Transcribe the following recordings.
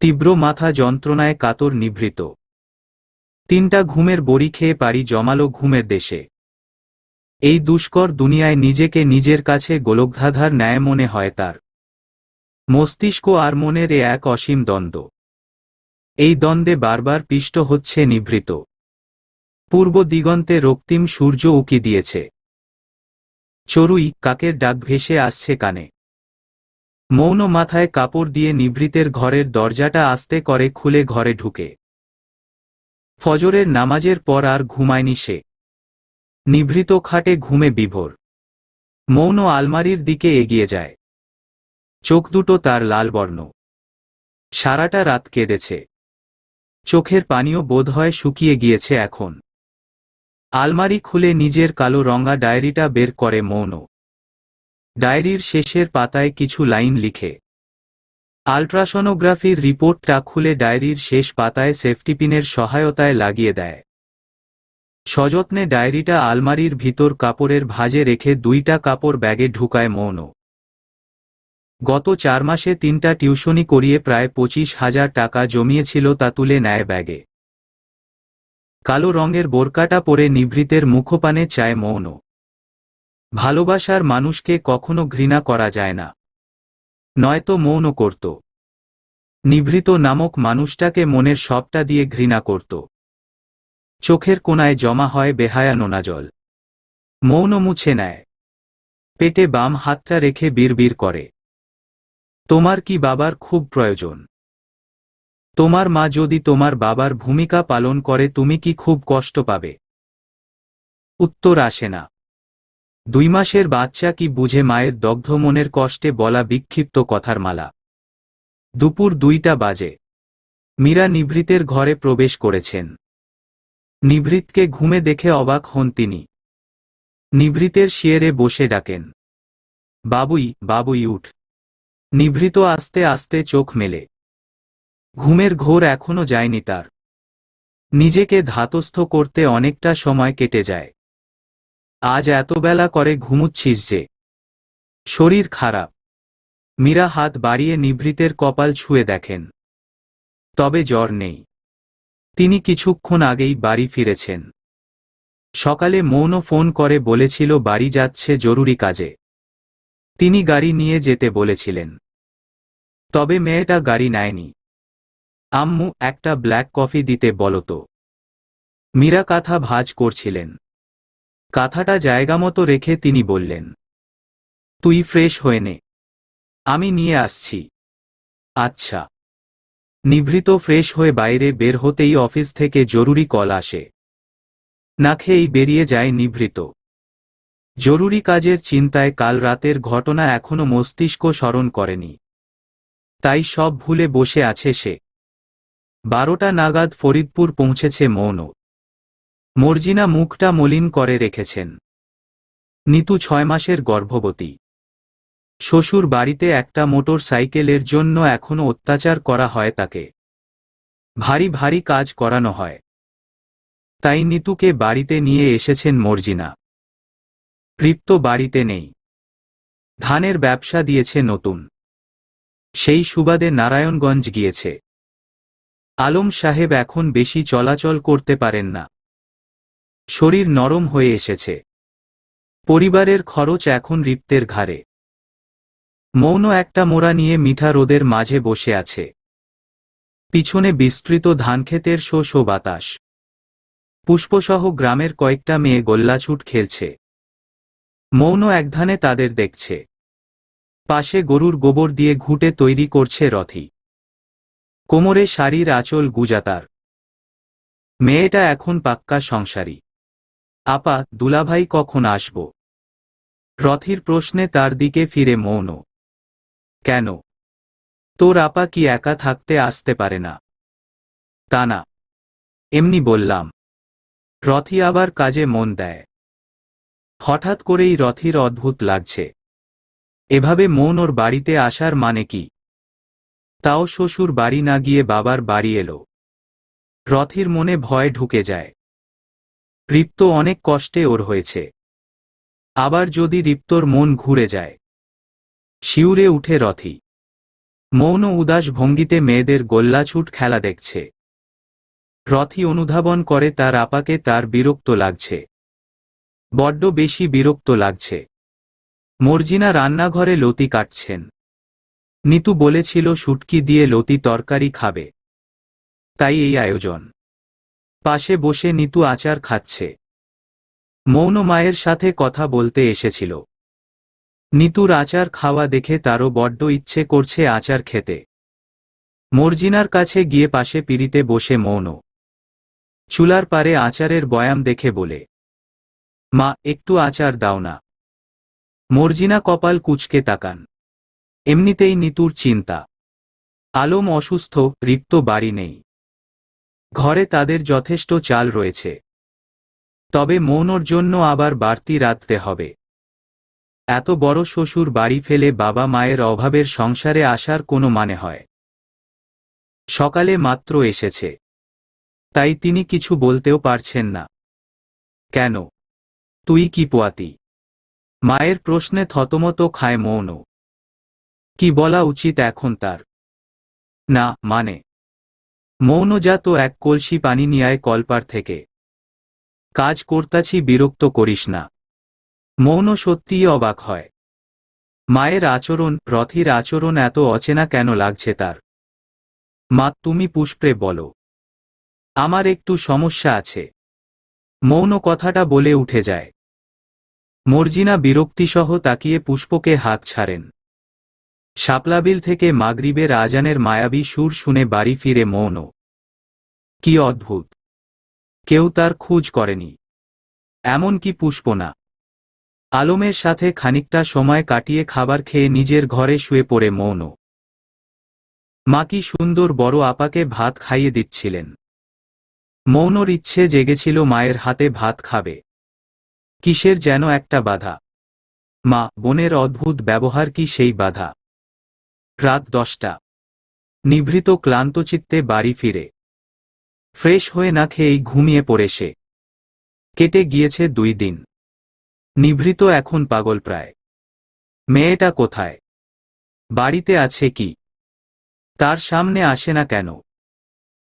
তীব্র মাথা যন্ত্রণায় কাতর নিভৃত। 3টা ঘুমের বড়ি খেয়ে পাড়ি জমালো ঘুমের দেশে। এই দুষ্কর দুনিয়ায় নিজেকে নিজের কাছে গোলকধাঁধার ন্যায় মনে হয় তার। মস্তিষ্ক আর মনের এক অসীম দ্বন্দ্ব। এই দ্বন্দ্বে বারবার পিষ্ট হচ্ছে নিভৃত। পূর্ব দিগন্তে রক্তিম সূর্য উকি দিয়েছে। চড়ুই কাকের ডাক ভেসে আসছে কানে। মৌন মাথায় কাপড় দিয়ে নিভৃতের ঘরের দরজাটা আস্তে করে খুলে ঘরে ঢুকে। ফজরের নামাজের পর আর ঘুমায়নি সে। নিভৃত খাটে ঘুমে বিভোর। মৌন আলমারির দিকে এগিয়ে যায়। চোখ দুটো তার লালবর্ণ। সারাটা রাত কেঁদেছে। চোখের পানিও বোধহয় শুকিয়ে গিয়েছে এখন। আলমারি খুলে নিজের কালো রঙা ডায়েরিটা বের করে মৌন। ডায়েরির শেষের পাতায় কিছু লাইন লিখে। আল্ট্রাসোনোগ্রাফির রিপোর্টটা খুলে ডায়েরির শেষ পাতায় সেফটিপিনের সহায়তায় লাগিয়ে দেয়। সযত্নে ডায়েরিটা আলমারির ভিতর কাপড়ের ভাঁজে রেখে 2টা কাপড় ব্যাগে ঢুকায় মৌন। গত 4 মাসে 3টা টিউশনি করিয়ে প্রায় 25,000 টাকা জমিয়েছিল তা তুলে নেয় ব্যাগে। কালো রঙের বোরকাটা পরে নিভৃতের মুখপানে চায় মৌন। ভালোবাসার মানুষকে কখনো ঘৃণা করা যায় না, নয়তো মৌন করত। নিভৃত নামক মানুষটাকে মনের সবটা দিয়ে ঘৃণা করত। চোখের কোণায় জমা হয় বেহায়া নোনা জল। মৌন মুছে নেয়। পেটে বাম হাতটা রেখে বিড়বিড় করে, তোমার কি বাবার খুব প্রয়োজন? তোমার মা যদি তোমার বাবার ভূমিকা পালন করে তুমি কি খুব কষ্ট পাবে? উত্তর আসে না। 2 মাসের বাচ্চা কি বুঝে মায়ের দগ্ধ মনের কষ্টে বলা বিক্ষিপ্ত কথার মালা। দুপুর 2টা বাজে। মীরা নিভৃতের ঘরে প্রবেশ করেছেন। নিভৃতকে ঘুমে দেখে অবাক হন তিনি। নিভৃতের শিয়রে বসে ডাকেন, বাবুই বাবুই উঠ। নিভৃত আস্তে আস্তে চোখ মেলে। ঘুমের ঘোর এখনো যায়নি তার। নিজেকে ধাতস্থ করতে অনেকটা সময় কেটে যায়। আজ এত বেলা করে ঘুমুচ্ছিস যে? শরীর খারাপ। মীরা হাত বাড়িয়ে নিভৃতের কপাল ছুঁয়ে দেখেন। তবে জ্বর নেই। তিনি কিছুক্ষণ আগেই বাড়ি ফিরেছেন। সকালে মৌন ফোন করে বলেছিল বাড়ি যাচ্ছে জরুরি কাজে। তিনি গাড়ি নিয়ে যেতে বলেছিলেন। তবে মেয়েটা গাড়ি নেয়নি। আম্মু একটা ব্ল্যাক কফি দিতে বলো তো। মীরা কাঁথা ভাঁজ করছিলেন। কাঁথাটা জায়গামতো রেখে তিনি বললেন, তুই ফ্রেশ হয়ে নে, আমি নিয়ে আসছি। আচ্ছা। নিভৃত ফ্রেশ হয়ে বাইরে বের হতেই অফিস থেকে জরুরি কল আসে। না খেয়েই বেরিয়ে যায় নিভৃত। জরুরি কাজের চিন্তায় কাল রাতের ঘটনা এখনো মস্তিষ্ক স্মরণ করেনি। তাই সব ভুলে বসে আছে সে। 12টা নাগাদ ফরিদপুর পৌঁছেছে মৌন। মর্জিনা মুখটা মলিন করে রেখেছেন। নিতু 6 মাসের গর্ভবতী। শ্বশুর বাড়িতে একটা মোটর সাইকেলের জন্য এখনো অত্যাচার করা হয় তাকে। ভারী ভারী কাজ করানো হয়। তাই নিতুকে বাড়িতে নিয়ে এসেছেন মর্জিনা। তৃপ্ত বাড়িতে নেই। ধানের ব্যবসা দিয়েছে নতুন। সেই সুবাদে নারায়ণগঞ্জ গিয়েছে। আলম সাহেব এখন বেশি চলাচল করতে পারেন না। শরীর নরম হয়ে এসেছে। পরিবারের খরচ এখন রিপ্তের ঘাড়ে। মৌন একটা মোড়া নিয়ে মিঠা রোদের মাঝে বসে আছে। পিছনে বিস্তৃত ধানক্ষেতের শো শো বাতাস। পুষ্পসহ গ্রামের কয়েকটা মেয়ে গোল্লাছুট খেলছে। মৌন একধানে তাদের দেখছে। পাশে গরুর গোবর দিয়ে ঘুঁটে তৈরি করছে রথি। কোমরে শাড়ির আঁচল গুজাতার। মেয়েটা এখন পাক্কা সংসারী। আপা দুলাভাই কখন আসব? রথির প্রশ্নে তার দিকে ফিরে মৌন। কেন? তোর আপা কি একা থাকতে আসতে পারে না? তা না, এমনি বললাম। রথি আবার কাজে মন দেয়। হঠাৎ করেই রথির অদ্ভুত লাগছে। এভাবে মৌন ওর বাড়িতে আসার মানে কি? তাও শ্বশুর বাড়ি না গিয়ে বাবার বাড়ি এলো। রথির মনে ভয় ঢুকে যায়। রিপ্ত অনেক কষ্টে ওর হয়েছে। আবার যদি রিপ্তর মন ঘুরে যায়। শিউরে উঠে রথি। মৌন উদাস ভঙ্গিতে মেয়েদের গোল্লাছুট খেলা দেখছে। রথি অনুধাবন করে তার আপাকে তার বিরক্ত লাগছে, বড্ড বেশি বিরক্ত লাগছে। মর্জিনা রান্নাঘরে লতি কাটছেন। নিতু বলেছিল শুটকি দিয়ে লতি তরকারি খাবে, তাই এই আয়োজন। পাশে বসে নিতু আচার খাচ্ছে। মৌন মায়ের সাথে কথা বলতে এসেছিল। নিতুর আচার খাওয়া দেখে তারও বড্ড ইচ্ছে করছে আচার খেতে। মর্জিনার কাছে গিয়ে পাশে পিঁড়িতে বসে মৌন চুলার পারে আচারের বয়াম দেখে বলে, মা একটু আচার দাও না। মর্জিনা কপাল কুঁচকে তাকান। এমনিতেই নিতুর চিন্তা। আলম অসুস্থ, রিক্ত বাড়ি নেই। ঘরে তাদের যথেষ্ট চাল রয়েছে, তবে মৌনর জন্য আবার বাড়তি রাঁধতে হবে। এত বড় শ্বশুর বাড়ি ফেলে বাবা মায়ের অভাবের সংসারে আসার কোনো মানে হয়? সকালে মাত্র এসেছে, তাই তিনি কিছু বলতেও পারছেন না। কেন, তুই কি পোয়াতি? মায়ের প্রশ্নে থতমত খায় মৌন। কি বলা উচিত এখন তার? না মানে? মৌন যা তো এক কলসি পানি নিয়ে আয় কলপার থেকে। কাজ করতাছি, বিরক্ত করিস না। মৌন সত্যিই অবাক হয়। মায়ের আচরণ, রথির আচরণ এত অচেনা কেন লাগছে তার। মা তুমি পুষ্পে বলো, আমার একটু সমস্যা আছে। মৌন কথাটা বলে উঠে যায়। মর্জিনা বিরক্তিসহ তাকিয়ে পুষ্পকে হাত ছাড়েন। শাপলাবিল থেকে মাগরিবের আজানের মায়াবী সুর শুনে বাড়ি ফিরে মৌন। কি অদ্ভুত, কেউ তার খোঁজ করেনি, এমনকি পুষ্প না। আলমের সাথে খানিকটা সময় কাটিয়ে খাবার খেয়ে নিজের ঘরে শুয়ে পড়ে মৌন। মা কি সুন্দর বড় আপাকে ভাত খাইয়ে দিচ্ছিলেন। মৌনর ইচ্ছে জেগেছিল মায়ের হাতে ভাত খাবে। কিসের যেন একটা বাধা। মা বোনের অদ্ভুত ব্যবহার কি সেই বাধা? রাত 10টা। নিভৃত ক্লান্তচিত্তে বাড়ি ফিরে ফ্রেশ হয়ে না খেয়েই ঘুমিয়ে পড়ে সে। কেটে গিয়েছে 2 দিন। নিভৃত এখন পাগল প্রায়। মেয়েটা কোথায়? বাড়িতে আছে কি? তার সামনে আসে না কেন?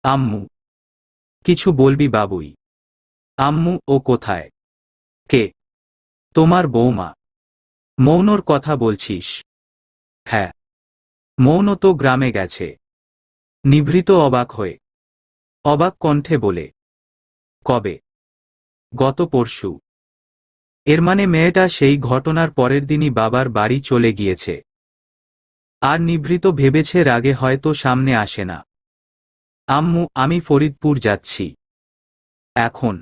আম্মু, কিছু বলবি বাবুই। আম্মু, ও কোথায়? কে? তোমার বৌমা। মৌনর কথা বলছিস? হ্যাঁ, মৌন তো গ্রামে গেছে। নিভৃত অবাক হয়ে, অবাক কণ্ঠে বলে, কবে? গত পরশু। এর মানে মেয়েটা সেই ঘটনার পরের দিনই বাবার বাড়ি চলে গিয়েছে। আর নিভৃত ভেবেছে রাগে হয়তো সামনে আসে না। আম্মু, আমি ফরিদপুর যাচ্ছি এখন।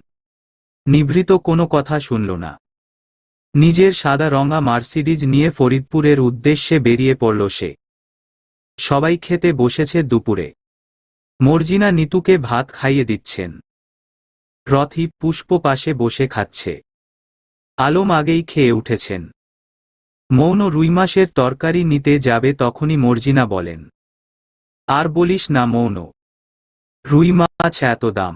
নিভৃত কোনো কথা শুনল না। নিজের সাদা রঙা মার্সিডিজ নিয়ে ফরিদপুরের উদ্দেশ্যে বেরিয়ে পড়ল সে। সবাই খেতে বসেছে দুপুরে। মর্জিনা নিতুকে ভাত খাইয়ে দিচ্ছেন। রথি, পুষ্প পাশে বসে খাচ্ছে। আলম আগেই খেয়ে উঠেছেন। মৌন রুই মাছের তরকারি নিতে যাবে তখনই মর্জিনা বলেন, আর বলিস না মৌন, রুই মাছ এত দাম।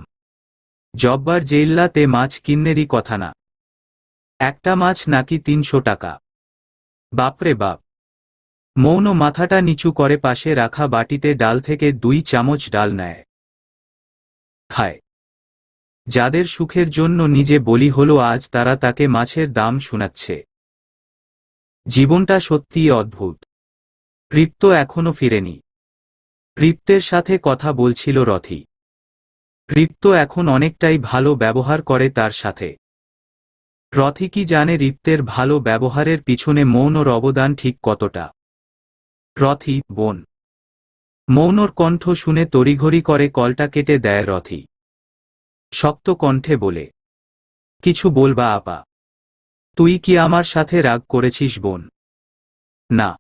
জব্বার জেল্লাতে মাছ কিন্নেরই কথা না। একটা মাছ নাকি 300 টাকা। বাপরে বাপ। মৌন মাথাটা নিচু করে পাশে রাখা বাটিতে ডাল থেকে 2 চামচ ডাল নেয়। খায়। যাদের সুখের জন্য নিজে বলি হলো আজ তারা তাকে মাছের দাম শোনাচ্ছে। জীবনটা সত্যিই অদ্ভুত। রিপ্ত এখনো ফিরেনি। রিপ্তের সাথে কথা বলছিল রথি। রিপ্ত এখন অনেকটাই ভালো ব্যবহার করে তার সাথে। রথি কি জানে রিপ্তের ভালো ব্যবহারের পিছনে মৌনর অবদান ঠিক কতটা। রথি, বোন। মৌনর কণ্ঠ শুনে তড়িঘড়ি করে কলটা কেটে দেয় রথি। শক্ত কণ্ঠে বলে, কিছু বলবা আপা? তুই কি আমার সাথে রাগ করেছিস বোন? না।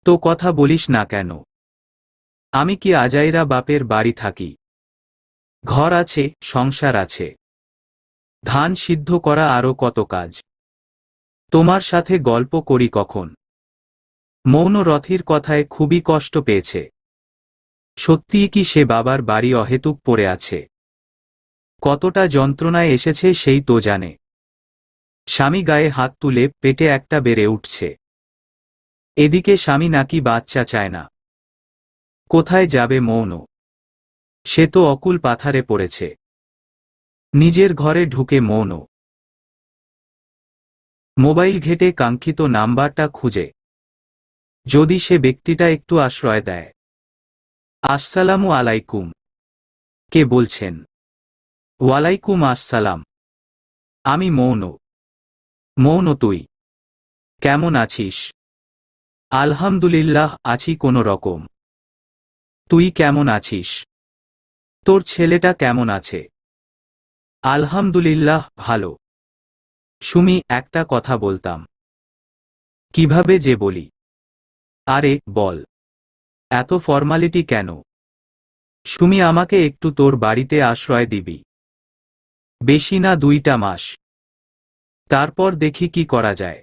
তো কথা বলিস না কেন? আমি কি আজাইরা বাপের বাড়ি থাকি? ঘর আছে, সংসার আছে, ধান সিদ্ধ করা আরো কত কাজ। তোমার সাথে গল্প করি কখন? মৌন রথির কথায় খুবই কষ্ট পেয়েছে। সত্যিই কি সে বাবার বাড়ি অহেতুক পড়ে আছে? কতটা যন্ত্রণায় এসেছে সেই তো জানে। স্বামী গায়ে হাত তুলে পেটে একটা বেড়ে উঠছে। এদিকে স্বামী নাকি বাচ্চা চায় না। কোথায় যাবে মৌন? সে তো অকুল পাথারে পড়েছে। নিজের ঘরে ঢুকে মৌন মোবাইল ঘেটে কাঙ্ক্ষিত নাম্বারটা খুঁজে, যদি সে ব্যক্তিটা একটু আশ্রয় দেয়। আসসালামু আলাইকুম। কে বলছেন? ওয়ালাইকুম আসসালাম। আমি মৌন। মৌন, তুই কেমন আছিস? আলহামদুলিল্লাহ, আছি কোনো রকম। তুই কেমন আছিস? তোর ছেলেটা কেমন আছে? আলহামদুলিল্লাহ, ভালো। সুমি, একটা কথা বলতাম। কিভাবে যে বলি? আরে বল। এত ফর্মালিটি কেন? সুমি, আমাকে একটু তোর বাড়িতে আশ্রয় দিবি? বেশি না, 2টা মাস। তারপর দেখি কি করা যায়।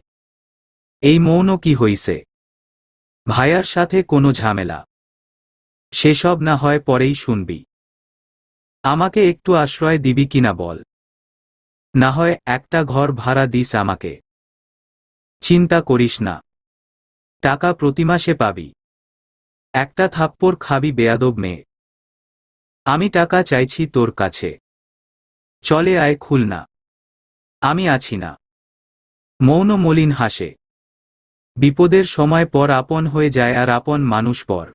এই মৌন কি হইছে? ভাইয়ার সাথে কোনো ঝামেলা? সেসব না হয় পরেই শুনবি। আমাকে একটু আশ্রয় দিবি কিনা বল। না হয় একটা ঘর ভাড়া দিস আমাকে। চিন্তা করিস না, টাকা প্রতি মাসে পাবি। একটা থাপ্পড় খাবি বেয়াদব মেয়ে। আমি টাকা চাইছি তোর কাছে। চলে আয় খুলনা, আমি আছি না। মৌন মলিন হাসে। বিপদের সময় পর আপন হয়ে যায়, আর আপন মানুষ পর।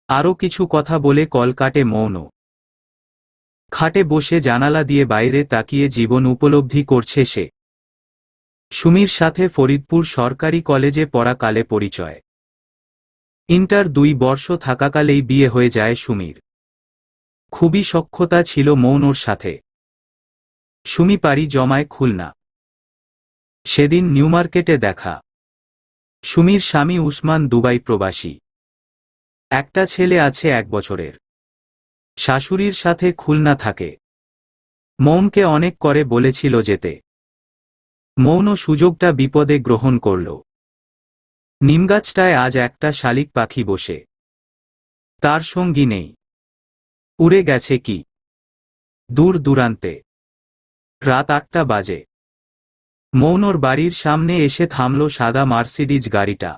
আরও কিছু কথা বলে কল কাটে মৌন। খাটে বসে জানালা দিয়ে বাইরে তাকিয়ে জীবন উপলব্ধি করছে সে। সুমির সাথে ফরিদপুর সরকারি কলেজে পড়াকালে পরিচয়। ইন্টার 2 বর্ষ থাকাকালেই বিয়ে হয়ে যায় সুমির। খুবই সখ্যতা ছিল মৌনর সাথে। সুমি পাড়ি জমায় খুলনা। সেদিন নিউমার্কেটে দেখা। সুমির স্বামী উসমান দুবাই প্রবাসী। একটা ছেলে আছে 1 বছরের। শাশুড়ির সাথে খুলনা থাকে। মৌনকে অনেক করে বলেছিল যেতে। মৌন সুযোগটা বিপদে গ্রহণ করল। নিমগাছটায় আজ একটা শালিক পাখি বসে। তার সঙ্গী নেই। উড়ে গেছে কি দূর দূরান্তে। রাত 8টা বাজে। মৌনর বাড়ির সামনে এসে থামল সাদা মার্সিডিজ গাড়িটা।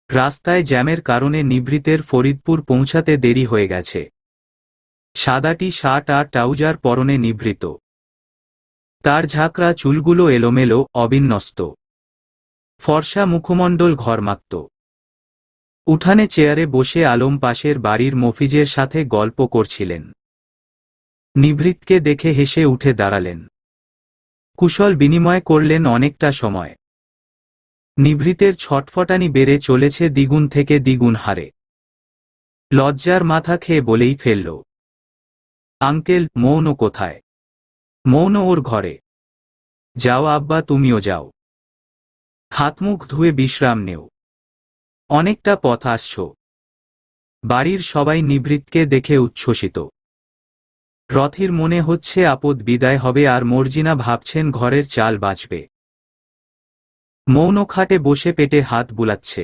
রাস্তায় জ্যামের কারণে নিভৃতের ফরিদপুর পৌঁছাতে দেরি হয়ে গেছে। সাদাটি শার্ট আর ট্রাউজার পরনে নিভৃত। তার ঝাঁকড়া চুলগুলো এলোমেলো, অবিন্যস্ত। ফর্সা মুখমণ্ডল ঘরমাক্ত। উঠানে চেয়ারে বসে আলম পাশের বাড়ির মফিজের সাথে গল্প করছিলেন। নিভৃতকে দেখে হেসে উঠে দাঁড়ালেন। কুশল বিনিময় করলেন অনেকটা সময়। নিভৃতের ছটফটানি বেড়ে চলেছে দ্বিগুণ থেকে দ্বিগুণ হারে। লজ্জার মাথা খেয়ে বলেই ফেলল, আঙ্কেল, মৌন কোথায়? মৌন ওর ঘরে। যাও আব্বা, তুমিও যাও। হাতমুখ ধুয়ে বিশ্রাম নেও। অনেকটা পথ আসছ। বাড়ির সবাই নিভৃতকে দেখে উচ্ছ্বসিত। রথির মনে হচ্ছে আপদ বিদায় হবে, আর মর্জিনা ভাবছেন ঘরের চাল বাঁচবে। মৌন খাটে বসে পেটে হাত বুলাচ্ছে।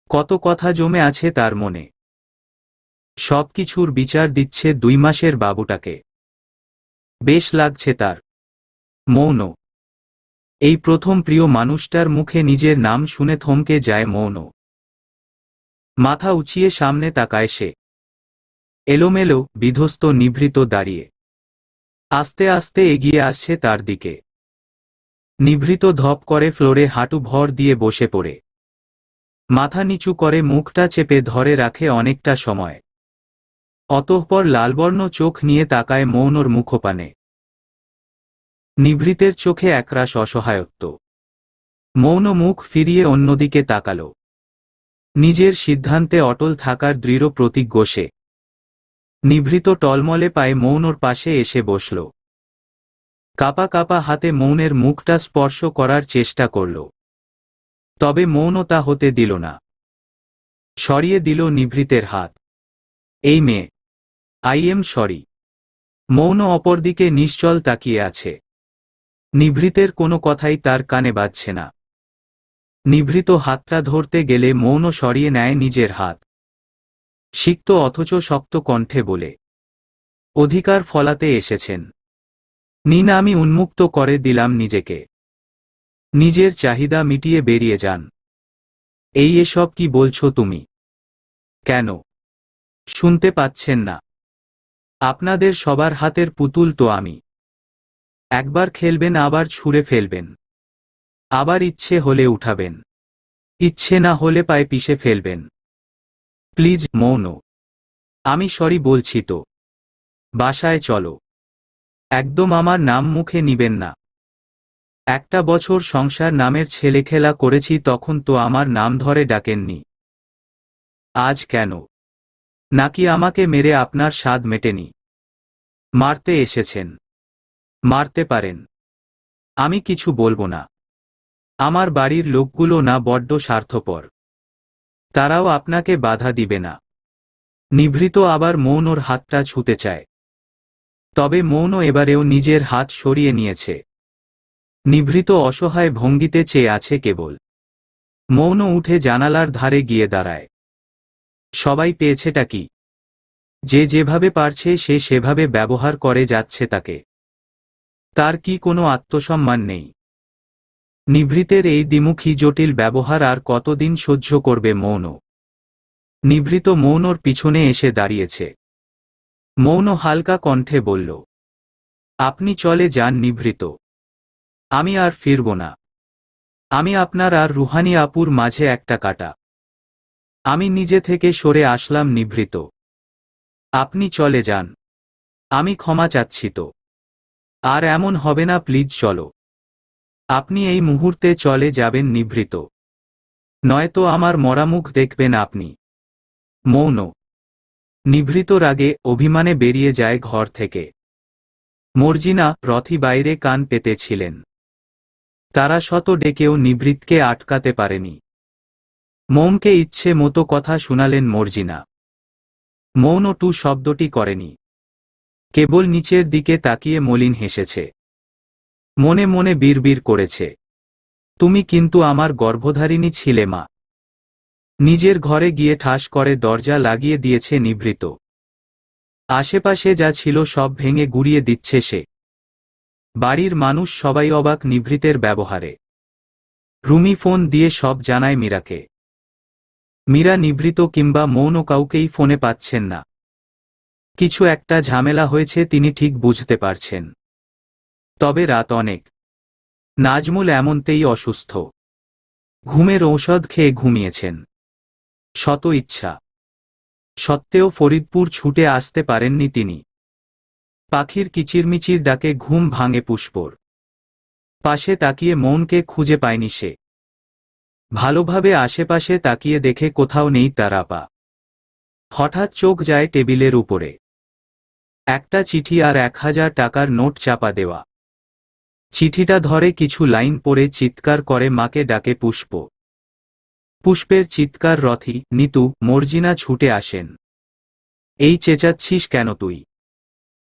কত কথা জমে আছে তার মনে। সবকিছুর বিচার দিচ্ছে 2 মাসের বাবুটাকে। বেশ লাগছে তার। মৌন। এই প্রথম প্রিয় মানুষটার মুখে নিজের নাম শুনে থমকে যায় মৌন। মাথা উঁচিয়ে সামনে তাকায় সে। এলোমেলো, বিধ্বস্ত নিভৃত দাঁড়িয়ে। আস্তে আস্তে এগিয়ে আসছে তার দিকে। নিভৃত ধপ করে ফ্লোরে হাঁটু ভর দিয়ে বসে পড়ে। মাথা নিচু করে মুখটা চেপে ধরে রাখে অনেকটা সময়। অতঃপর লালবর্ণ চোখ নিয়ে তাকায় মৌনর মুখপানে। নিভৃতের চোখে একরাশ অসহায়ত্ব। মৌন মুখ ফিরিয়ে অন্যদিকে তাকাল। নিজের সিদ্ধান্তে অটল থাকার দৃঢ় প্রতিজ্ঞ সে। নিভৃত টলমলে পায়ে মৌনর পাশে এসে বসল। কাপা কাপা হাতে মৌনের মুখটা স্পর্শ করার চেষ্টা করল। তবে মৌন তা হতে দিল না। সরিয়ে দিল নিভৃতের হাত। এই মেয়ে, আই এম সরি। মৌন অপরদিকে নিশ্চল তাকিয়ে আছে। নিভৃতের কোনো কথাই তার কানে বাজছে না। নিভৃত হাতটা ধরতে গেলে মৌন সরিয়ে নেয় নিজের হাত। সিক্ত অথচ শক্ত কণ্ঠে বলে, অধিকার ফলাতে এসেছেন। নিন, আমি উন্মুক্ত করে দিলাম নিজেকে। নিজের চাহিদা মিটিয়ে বেরিয়ে যান। এই এসব কি বলছো তুমি? কেন শুনতে পাচ্ছেন না? আপনাদের সবার হাতের পুতুল তো আমি। একবার খেলবেন আবার ছুঁড়ে ফেলবেন, আবার ইচ্ছে হলে উঠাবেন, ইচ্ছে না হলে পায়ে পিষে ফেলবেন। প্লিজ মৌন। আমি সরি বলছি তো। বাসায় চলো। একদম আমার নাম মুখে নিবেন না। একটা বছর সংসার নামের ছেলেখেলা করেছি তখন তো আমার নাম ধরে ডাকেননি। আজ কেন? নাকি আমাকে মেরে আপনার স্বাদ মেটেনি? মারতে এসেছেন, মারতে পারেন, আমি কিছু বলবো না। আমার বাড়ির লোকগুলো না বড্ড স্বার্থপর, তারাও আপনাকে বাধা দিবে না। নিভৃত আবার মৌনর হাতটা ছুঁতে চায়, তবে মৌন এবারেও নিজের হাত সরিয়ে নিয়েছে। নিভৃত অসহায় ভঙ্গিতে চেয়ে আছে কেবল। মৌন উঠে জানালার ধারে গিয়ে দাঁড়ায়। সবাই পেয়েছেটা কি? যে যেভাবে পারছে সে সেভাবে ব্যবহার করে যাচ্ছে তাকে। তার কি কোনো আত্মসম্মান নেই? নিভৃতের এই দ্বিমুখী জটিল ব্যবহার আর কতদিন সহ্য করবে মৌন? নিভৃত মৌনর পিছনে এসে দাঁড়িয়েছে। মৌন হালকা কণ্ঠে বলল, আপনি চলে যান নিভৃত, আমি আর ফিরব না। আমি আপনার আর রুহানি আপুর মাঝে একটা কাটা। আমি নিজে থেকে সরে আসলাম নিভৃত। আপনি চলে যান, আমি ক্ষমা চাচ্ছি তো। আর এমন হবে না, প্লিজ চলো। আপনি এই মুহূর্তে চলে যাবেন নিভৃত, নয়তো আমার মরামুখ দেখবেন আপনি। মৌন। নিভৃত রাগে অভিমানে বেরিয়ে যায় ঘর থেকে। মর্জিনা, রথি বাইরে কান পেতেছিলেন। তারা শত ডেকেও নিভৃতকে আটকাতে পারেনি। মৌনকে ইচ্ছে মতো কথা শুনালেন মর্জিনা। মৌন টু শব্দটি করেনি, কেবল নিচের দিকে তাকিয়ে মলিন হেসেছে। মনে মনে বিড়বিড় করেছে, তুমি কিন্তু আমার গর্ভধারিণী ছিলে মা। নিজের ঘরে গিয়ে ঠাস করে দরজা লাগিয়ে দিয়েছে নিভৃত। আশেপাশে যা ছিল সব ভেঙে গুড়িয়ে দিচ্ছে সে। বাড়ির মানুষ সবাই অবাক নিভৃতের ব্যবহারে। রুমি ফোন দিয়ে সব জানায় মীরাকে। মীরা নিভৃত কিংবা মৌন কাউকেই ফোনে পাচ্ছেন না। কিছু একটা ঝামেলা হয়েছে তিনি ঠিক বুঝতে পারছেন। তবে রাত অনেক। নাজমুল এমনতেই অসুস্থ। ঘুমের ঔষধ খেয়ে ঘুমিয়েছেন। শত ইচ্ছা সত্ত্বেও ফরিদপুর ছুটে আসতে পারেননি তিনি। পাখির কিচিরমিচির ডাকে ঘুম ভাঙে পুষ্পর। পাশে তাকিয়ে মৌনকে খুঁজে পায়নি সে। ভালোভাবে আশেপাশে তাকিয়ে দেখে কোথাও নেই তার আপা। হঠাৎ চোখ যায় টেবিলের উপরে। একটা চিঠি আর 1000 টাকার নোট চাপা দেওয়া। চিঠিটা ধরে কিছু লাইন পড়ে চিৎকার করে মাকে ডাকে পুষ্প। পুষ্পের চিৎকার রথি, নিতু, মর্জিনা ছুটে আসেন। এই চেঁচাচ্ছিস কেন তুই?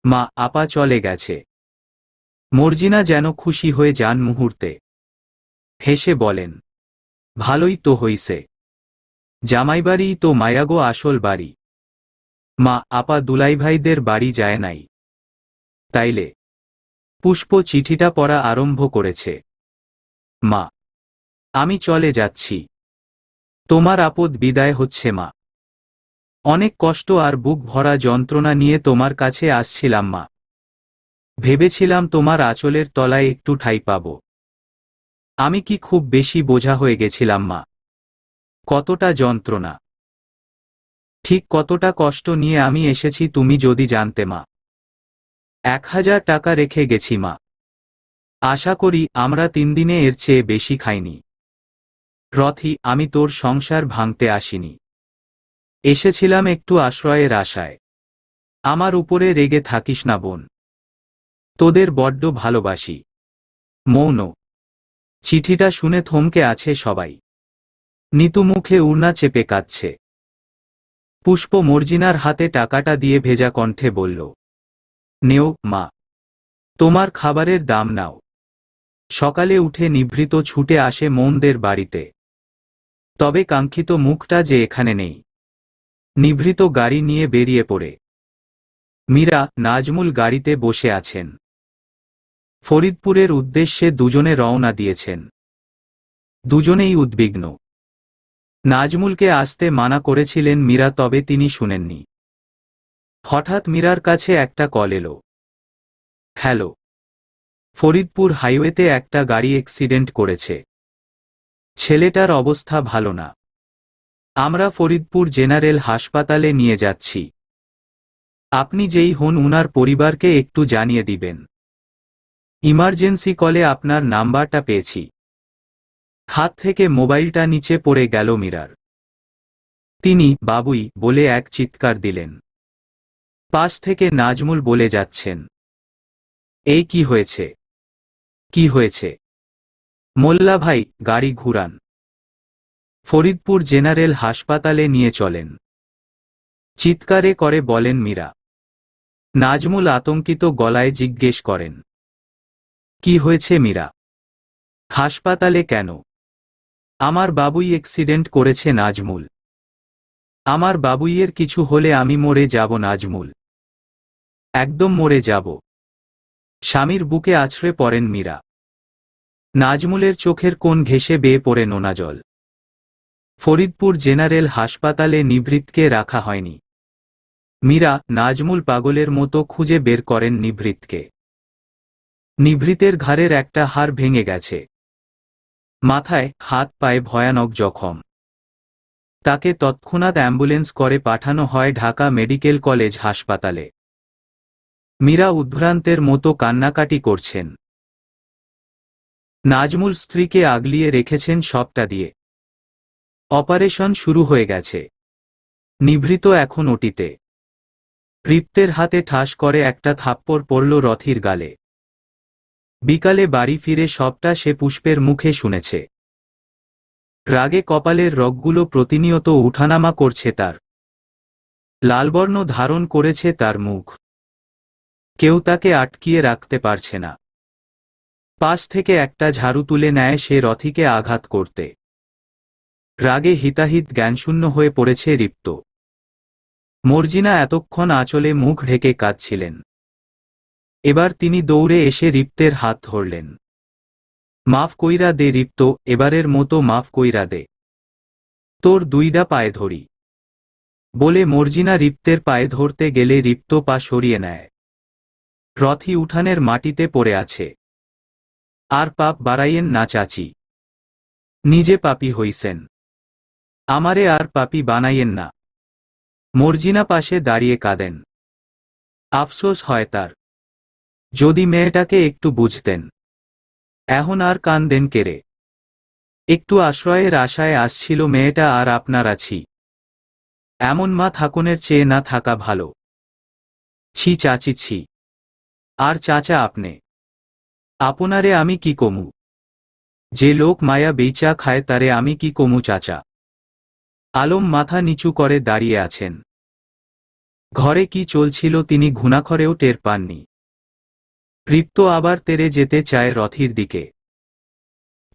মা, আপা চলে গেছে। মর্জিনা যেন খুশি হয়ে যান মুহূর্তে। হেসে বলেন, ভালোই তো হইছে, জামাইবাড়িই তো মায়াগো আসল বাড়ি। মা, আপা দুলাইভাইদের বাড়ি যায় নাই? তাইলে? পুষ্প চিঠিটা পড়া আরম্ভ করেছে। মা, আমি চলে যাচ্ছি। তোমার আপদ বিদায় হচ্ছে মা। অনেক কষ্ট আর বুক ভরা যন্ত্রণা নিয়ে তোমার কাছে আসছিলাম মা। ভেবেছিলাম তোমার আঁচলের তলায় একটু ঠাঁই পাব। আমি কি খুব বেশি বোঝা হয়ে গেছিলাম মা? কতটা যন্ত্রণা, ঠিক কতটা কষ্ট নিয়ে আমি এসেছি তুমি যদি জানতে মা। 1000 টাকা রেখে গেছি মা। আশা করি আমরা 3 দিনে এর চেয়ে বেশি খাইনি। রথি, আমি তোর সংসার ভাঙতে আসিনি। এসেছিলাম একটু আশ্রয়ের আশায়। আমার উপরে রেগে থাকিস না বোন। তোদের বড্ড ভালোবাসি। মৌন। চিঠিটা শুনে থমকে আছে সবাই। নিতু মুখে উড়না চেপে কাঁদছে। পুষ্প মর্জিনার হাতে টাকাটা দিয়ে ভেজা কণ্ঠে বলল, নেও মা, তোমার খাবারের দাম নাও। সকালে উঠে নিভৃত ছুটে আসে মৌনদের বাড়িতে। তবে কাঙ্ক্ষিত মুখটা যে এখানে নেই। নিভৃত গাড়ি নিয়ে বেরিয়ে পড়ে। মীরা, নাজমুল গাড়িতে বসে আছেন। ফরিদপুরের উদ্দেশ্যে দুজনে রওনা দিয়েছেন। দুজনেই উদ্বিগ্ন। নাজমুলকে আসতে মানা করেছিলেন মীরা, তবে তিনি শুনেননি। হঠাৎ মীরার কাছে একটা কল এলো। হ্যালো, ফরিদপুর হাইওয়েতে একটা গাড়ি অ্যাক্সিডেন্ট করেছে। ছেলেটার অবস্থা ভালো না। আমরা ফরিদপুর জেনারেল হাসপাতালে নিয়ে যাচ্ছি। আপনি যেই হন উনার পরিবারকে একটু জানিয়ে দিবেন। ইমার্জেন্সি কলে আপনার নাম্বারটা পেয়েছি। হাত থেকে মোবাইলটা নিচে পড়ে গেল মীরার। তিনি বাবুই বলে এক চিৎকার দিলেন। পাশ থেকে নাজমুল বলে যাচ্ছেন, এই কি হয়েছে? কি হয়েছে? মোল্লা ভাই, গাড়ি ঘুরান, ফরিদপুর জেনারেল হাসপাতালে নিয়ে চলেন, চিৎকারে করে বলেন মীরা। নাজমুল আতঙ্কিত গলায় জিজ্ঞেস করেন, কি হয়েছে মীরা? হাসপাতালে কেন? আমার বাবুই অ্যাক্সিডেন্ট করেছে নাজমুল। আমার বাবুইয়ের কিছু হলে আমি মরে যাব নাজমুল, একদম মরে যাব। স্বামীর বুকে আছড়ে পড়েন মীরা। নাজমুলের চোখের কোণ ঘেঁষে বেয়ে পড়ে নোনা জল। ফরিদপুর জেনারেল হাসপাতালে নিভৃতকে রাখা হয়নি। মীরা, নাজমুল পাগলের মতো খুঁজে বের করেন নিভৃতকে। নিভৃতের ঘাড়ের একটা হাড় ভেঙে গেছে। মাথায়, হাত পায়ে ভয়ানক জখম। তাকে তৎক্ষণাৎ অ্যাম্বুলেন্স করে পাঠানো হয় ঢাকা মেডিকেল কলেজ হাসপাতালে। মীরা উদ্ভ্রান্তের মতো কান্নাকাটি করছেন। নাজমুল স্ত্রীকে আগলিয়ে রেখেছেন সবটা দিয়ে। অপারেশন শুরু হয়ে গেছে। নিভৃত এখন ওটিতে। রিপ্তের হাতে ঠাস করে একটা থাপ্পড় পড়ল রথির গালে। বিকালে বাড়ি ফিরে সবটা সে পুষ্পের মুখে শুনেছে। রাগে কপালের রগগুলো প্রতিনিয়ত উঠানামা করছে তার। লালবর্ণ ধারণ করেছে তার মুখ। কেউ তাকে আটকিয়ে রাখতে পারছে না। পাশ থেকে একটা ঝাড়ু তুলে নেয় সে রথিকে আঘাত করতে। রাগে হিতাহিত জ্ঞানশূন্য হয়ে পড়েছে রিপ্ত। মর্জিনা এতক্ষণ আঁচলে মুখ ঢেকে কাঁদছিলেন। এবার তিনি দৌড়ে এসে রিপ্তের হাত ধরলেন। মাফ কইরা দে রিপ্ত, এবারের মতো মাফ কইরা দে, তোর দুইডা পায়ে ধরি বলে মর্জিনা রিপ্তের পায়ে ধরতে গেলে রিপ্ত পা সরিয়ে নেয়। রথি উঠানের মাটিতে পড়ে আছে। আর পাপ বাড়াইয়েন না চাচি, নিজে পাপি হইছেন, আমারে আর পাপি বানাইয়েন না। মর্জিনা পাশে দাঁড়িয়ে কাঁদেন। আফসোস হয় তার, যদি মেয়েটাকে একটু বুঝতেন। এখন আর কান্দেন কেড়ে? একটু আশ্রয়ের আশায় আসছিল মেয়েটা, আর আপনার আছি। এমন মা থাকনের চেয়ে না থাকা ভালো। ছি চাচি ছি। আর চাচা আপনে, আপনারে আমি কি কমু? যে লোক মায়া বেইচা খায় তারে আমি কি কমু চাচা? আলম মাথা নিচু করে দাঁড়িয়ে আছেন। ঘরে কি চলছিল তিনি ঘুণাক্ষরেও টের পাননি। রিপ্ত আবার তেরে যেতে চায় রথির দিকে।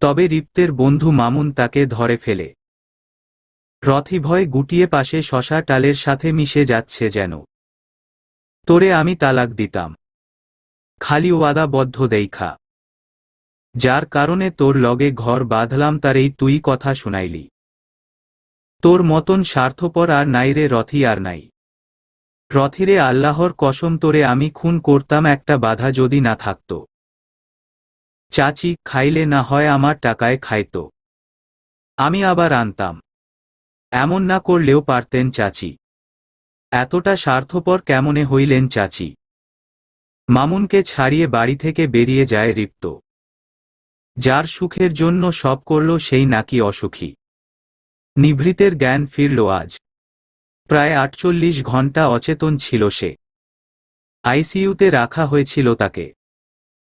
তবে রিপ্তের বন্ধু মামুন তাকে ধরে ফেলে। রথি ভয় গুটিয়ে পাশে শশা টালের সাথে মিশে যাচ্ছে যেন। তোরে আমি তালাক দিতাম, খালি ওয়াদাবদ্ধ দেইখা। যার কারণে তোর লগে ঘর বাঁধলাম তারেই তুই কথা শুনাইলি। তোর মতন স্বার্থপর আর নাই রে রথি, আর নাই। রথিরে আল্লাহর কসম তোরে আমি খুন করতাম একটা বাধা যদি না থাকত। চাচি, খাইলে না হয় আমার টাকায় খাইতো, আমি আবার আনতাম। এমন না করলেও পারতেন চাচি। এতটা স্বার্থপর কেমনে হইলেন চাচি? মামুনকে ছাড়িয়ে বাড়ি থেকে বেরিয়ে যায় রিপ্ত। যার সুখের জন্য সব করল সেই নাকি অসুখী। নিভৃতের জ্ঞান ফিরল আজ। প্রায় ৪৮ ঘণ্টা অচেতন ছিল সে। আইসিইউতে রাখা হয়েছিল তাকে।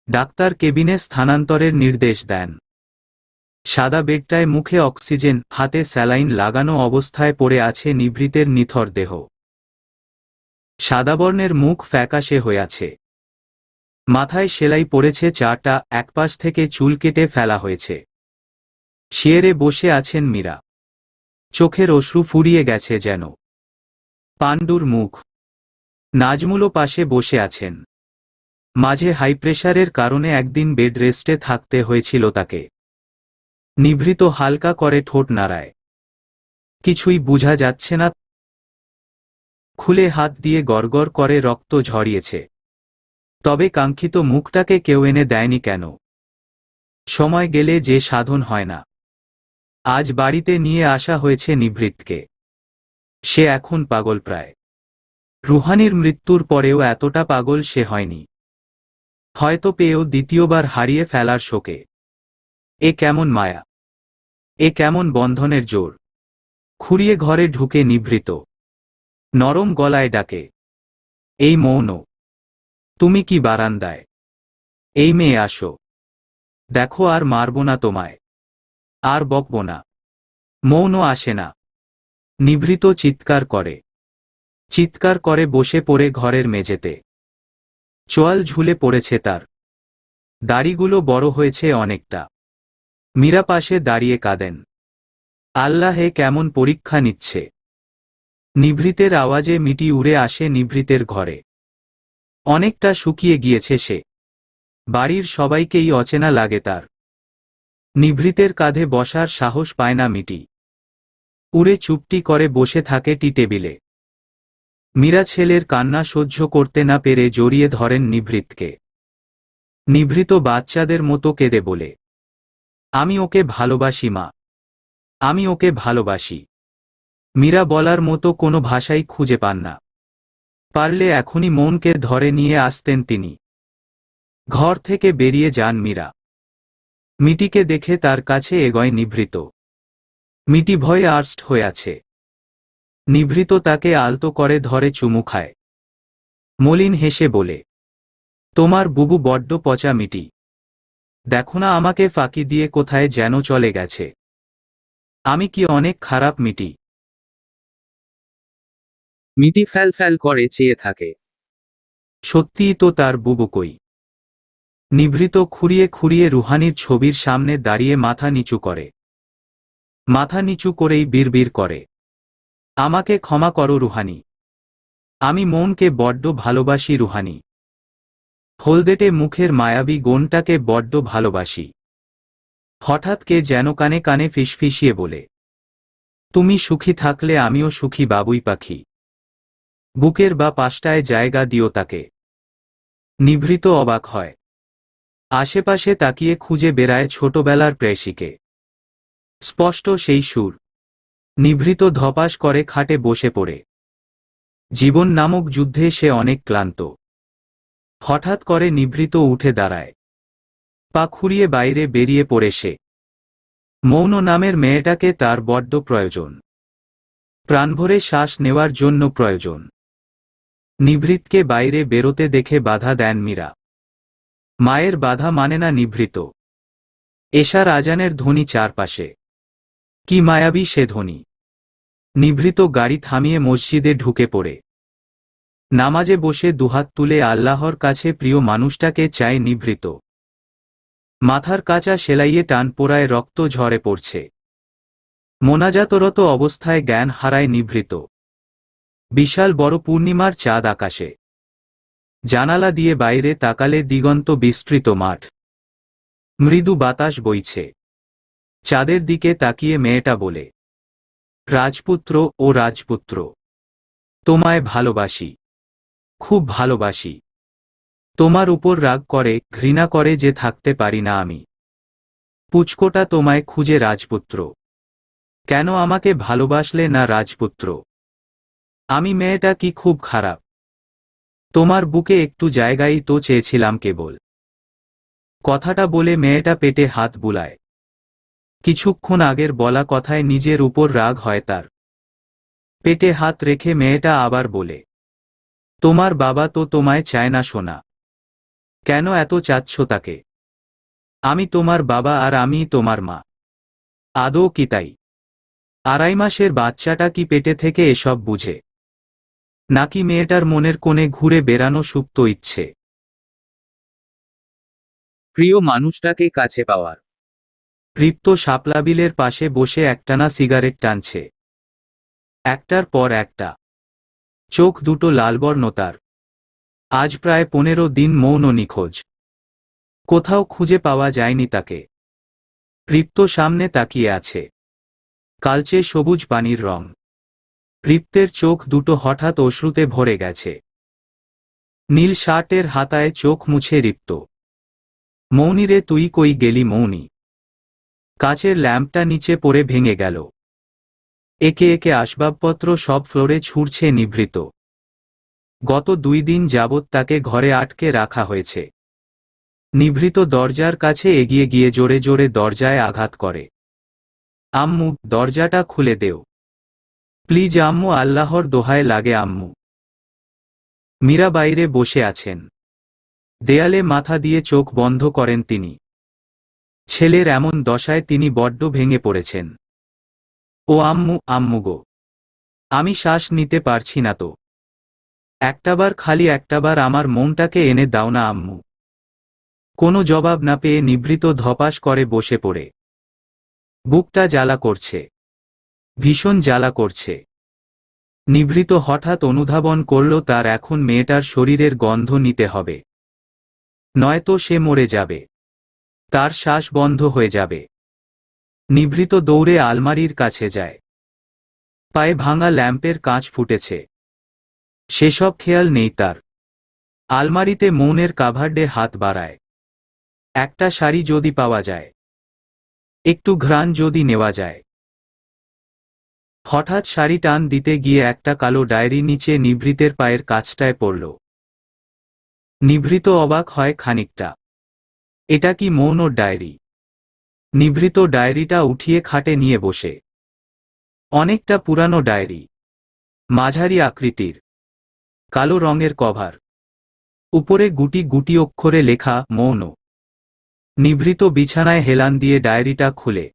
ডাক্তার কেবিনে স্থানান্তরের নির্দেশ দেন। সাদা বেডটায় মুখে অক্সিজেন, হাতে স্যালাইন লাগানো অবস্থায় পড়ে আছে নিভৃতের নিথর দেহ। সাদাবর্ণের মুখ ফ্যাকাশে হয়ে আছে। মাথায় সেলাই পড়েছে ৪টা, একপাশ থেকে চুল কেটে ফেলা হয়েছে। শিয়েরে বসে আছেন মীরা। চোখের অশ্রু ফুরিয়ে গেছে যেন। পাণ্ডুর মুখ। নাজমুলও পাশে বসে আছেন। মাঝে হাই প্রেশারের কারণে একদিন বেড রেস্টে থাকতে হয়েছিল তাকে। নিভৃত হালকা করে ঠোঁট নাড়ায়। কিছুই বোঝা যাচ্ছে না। খুলে হাত দিয়ে গড়গড় করে রক্ত ঝরিয়েছে। তবে কাঙ্ক্ষিত মুখটাকে কেউ এনে দেয়নি কেন? সময় গেলে যে সাধন হয় না। আজ বাড়িতে নিয়ে আসা হয়েছে নিভৃতকে। সে এখন পাগল প্রায়। রুহানির মৃত্যুর পরেও এতটা পাগল সে হয়নি। হয়তো পেয়েও দ্বিতীয়বার হারিয়ে ফেলার শোকে। এ কেমন মায়া, এ কেমন বন্ধনের জোর। খুঁড়িয়ে ঘরে ঢুকে নিভৃত নরম গলায় ডাকে, এই মৌন, তুমি কি বারান্দায়? এই মেয়ে আসো, দেখো আর মারব না তোমায়, আর বকব না। মৌন আসে না। নিভৃত চিৎকার করে বসে পড়ে ঘরের মেঝেতে। চোয়াল ঝুলে পড়েছে তার। দাড়িগুলো বড় হয়েছে অনেকটা। মীরা পাশে দাঁড়িয়ে কাঁদেন। আল্লাহে কেমন পরীক্ষা নিচ্ছে। নিভৃতের আওয়াজে মিটি উড়ে আসে নিভৃতের ঘরে। অনেকটা শুকিয়ে গিয়েছে সে। বাড়ির সবাইকেই অচেনা লাগে তার। নিভৃতের কাঁধে বসার সাহস পায় না মিটি। উড়ে চুপটি করে বসে থাকে টি টেবিলে। মীরা ছেলের কান্না সহ্য করতে না পেরে জড়িয়ে ধরেন নিভৃতকে। নিভৃত বাচ্চাদের মতো কেঁদে বলে, আমি ওকে ভালোবাসি মা, আমি ওকে ভালোবাসি। মীরা বলার মতো কোনো ভাষাই খুঁজে পান না। পারলে এখনই মনকে ধরে নিয়ে আসতেন তিনি। ঘর থেকে বেরিয়ে যান মীরা। মিটিকে দেখে তার কাছে এগোয় নিভৃত। মিটি ভয়ে আর্স্ট হয়ে আছে। নিভৃত তাকে আলতো করে ধরে চুমু খায়। মলিন হেসে বলে, তোমার বুবু বড্ড পচা মিটি। দেখো না আমাকে ফাঁকি দিয়ে কোথায় যেন চলে গেছে। আমি কি অনেক খারাপ মিটি? মিটি ফ্যাল ফ্যাল করে চেয়ে থাকে। সত্যিই তো তার বুবু কই। নিভৃত খুঁড়িয়ে খুঁড়িয়ে রুহানির ছবির সামনে দাঁড়িয়ে মাথা নিচু করে। মাথা নিচু করেই বিড়বিড় করে, আমাকে ক্ষমা করো রুহানি। আমি মনকে বড্ড ভালোবাসি রুহানি। হলদেটে মুখের মায়াবী গোনটাকে বড্ড ভালোবাসি। হঠাৎ কে যেন কানে কানে ফিসফিসিয়ে বলে, তুমি সুখী থাকলে আমিও সুখী বাবুই পাখি। বুকের বা পাশটায় জায়গা দিও তাকে। নিভৃত অবাক হয়। আশেপাশে তাকিয়ে খুঁজে বেড়ায় ছোটবেলার প্রেয়সীকে। স্পষ্ট সেই সুর। নিভৃত ধপাস করে খাটে বসে পড়ে। জীবন নামক যুদ্ধে সে অনেক ক্লান্ত। হঠাৎ করে নিভৃত উঠে দাঁড়ায়। পা খুঁড়িয়ে বাইরে বেরিয়ে পড়ে সে। মৌন নামের মেয়েটাকে তার বড্ড প্রয়োজন। প্রাণভরে শ্বাস নেওয়ার জন্য প্রয়োজন। নিভৃতকে বাইরে বেরোতে দেখে বাধা দেন মীরা। মায়ের বাধা মানে না নিভৃত। এশার আজানের ধ্বনি চারপাশে। কি মায়াবী সে ধ্বনি। নিভৃত গাড়ি থামিয়ে মসজিদে ঢুকে পড়ে। নামাজে বসে দুহাত তুলে আল্লাহর কাছে প্রিয় মানুষটাকে চায় নিভৃত। মাথার কাঁচা সেলাইয়ে টান পোড়ায় রক্ত ঝরে পড়ছে। মোনাজাতরত অবস্থায় জ্ঞান হারায় নিভৃত। বিশাল বড় পূর্ণিমার চাঁদ আকাশে। জানালা দিয়ে বাইরে তাকালে দিগন্ত বিস্তৃত মাঠ। মৃদু বাতাস বইছে। চাঁদের দিকে তাকিয়ে মেয়েটা বলে, রাজপুত্র ও রাজপুত্র, তোমায় ভালোবাসি, খুব ভালোবাসি। তোমার উপর রাগ করে ঘৃণা করে যে থাকতে পারি না আমি। পুচকোটা তোমায় খুঁজে রাজপুত্র। কেন আমাকে ভালোবাসলে না রাজপুত্র? আমি মেয়েটা কি খুব খারাপ? তোমার বুকে একটু জায়গাই তো চেয়েছিলাম কেবল। কথাটা বলে মেয়েটা পেটে হাত বুলায়। কিছুক্ষণ আগের বলা কথায় নিজের উপর রাগ হয় তার। পেটে হাত রেখে মেয়েটা আবার বলে, তোমার বাবা তো তোমায় চায় না সোনা। কেন এত চাচ্ছ তাকে? আমি তোমার বাবা আর আমিই তোমার মা। আদৌ কি তাই? 2.5 মাসের বাচ্চাটা কি পেটে থেকে এসব বুঝে? নাকি মেয়েটার মনের কোণে ঘুরে বেড়ানো সুপ্ত ইচ্ছে? প্রিয় মানুষটাকে কাছে পাওয়ার। রিপ্ত শাপলা বিলের পাশে বসে একটানা সিগারেট টানছে। একটার পর একটা। চোখ দুটো লালবর্ণ তার। আজ প্রায় 15 দিন মৌন নিখোঁজ। কোথাও খুঁজে পাওয়া যায়নি তাকে। রিপ্ত সামনে তাকিয়ে আছে। কালচে সবুজ পানির রং। রিপ্তের চোখ দুটো হঠাৎ অশ্রুতে ভরে গেছে। নীল শার্টের হাতায় চোখ মুছে রিপ্ত। মৌনি রে, তুই কই গেলি মৌনি? কাচের ল্যাম্পটা নিচে পড়ে ভেঙে গেল। একে একে আসবাবপত্র সব ফ্লোরে ছুঁড়ছে নিভৃত। গত 2 দিন যাবৎ তাকে ঘরে আটকে রাখা হয়েছে। নিভৃত দরজার কাছে এগিয়ে গিয়ে জোরে জোরে দরজায় আঘাত করে। আম্মু, দরজাটা খুলে দেও প্লিজ আম্মু, আল্লাহর দোহায় লাগে আম্মু। মীরা বাইরে বসে আছেন। দেয়ালে মাথা দিয়ে চোখ বন্ধ করেন তিনি। ছেলের এমন দশায় তিনি বড্ড ভেঙে পড়েছেন। ও আম্মু, আম্মু গো, আমি শ্বাস নিতে পারছি না তো। একটাবার, খালি একটাবার আমার মনটাকে এনে দাও না আম্মু। কোনো জবাব না পেয়ে নিভৃত ধপাস করে বসে পড়ে। বুকটা জ্বালা করছে, ভীষণ জ্বালা করছে। নিভৃত হঠাৎ অনুধাবন করল তার এখন মেয়েটার শরীরের গন্ধ নিতে হবে, নয়তো সে মরে যাবে, তার শ্বাস বন্ধ হয়ে যাবে। নিভৃত দৌড়ে আলমারির কাছে যায়। পায়ে ভাঙা ল্যাম্পের কাঁচ ফুটেছে, সেসব খেয়াল নেই তার। আলমারিতে মৌনের কাভার্ডে হাত বাড়ায়। একটা শাড়ি যদি পাওয়া যায়, একটু ঘ্রাণ যদি নেওয়া যায়। হঠাৎ শাড়ি টান দিতে গিয়ে একটা কালো ডায়েরি নিচে নিভৃতের পায়ের কাছটায় পড়ল। নিভৃত অবাক হয় খানিকটা। এটা কি মৌনর ডায়েরি? নিভৃত ডায়েরিটা উঠিয়ে খাটে নিয়ে বসে। অনেকটা পুরানো ডায়েরি, মাঝারি আকৃতির, কালো রঙের কভার, উপরে গুটি গুটি অক্ষরে লেখা মৌন। নিভৃত বিছানায় হেলান দিয়ে ডায়েরিটা খুলে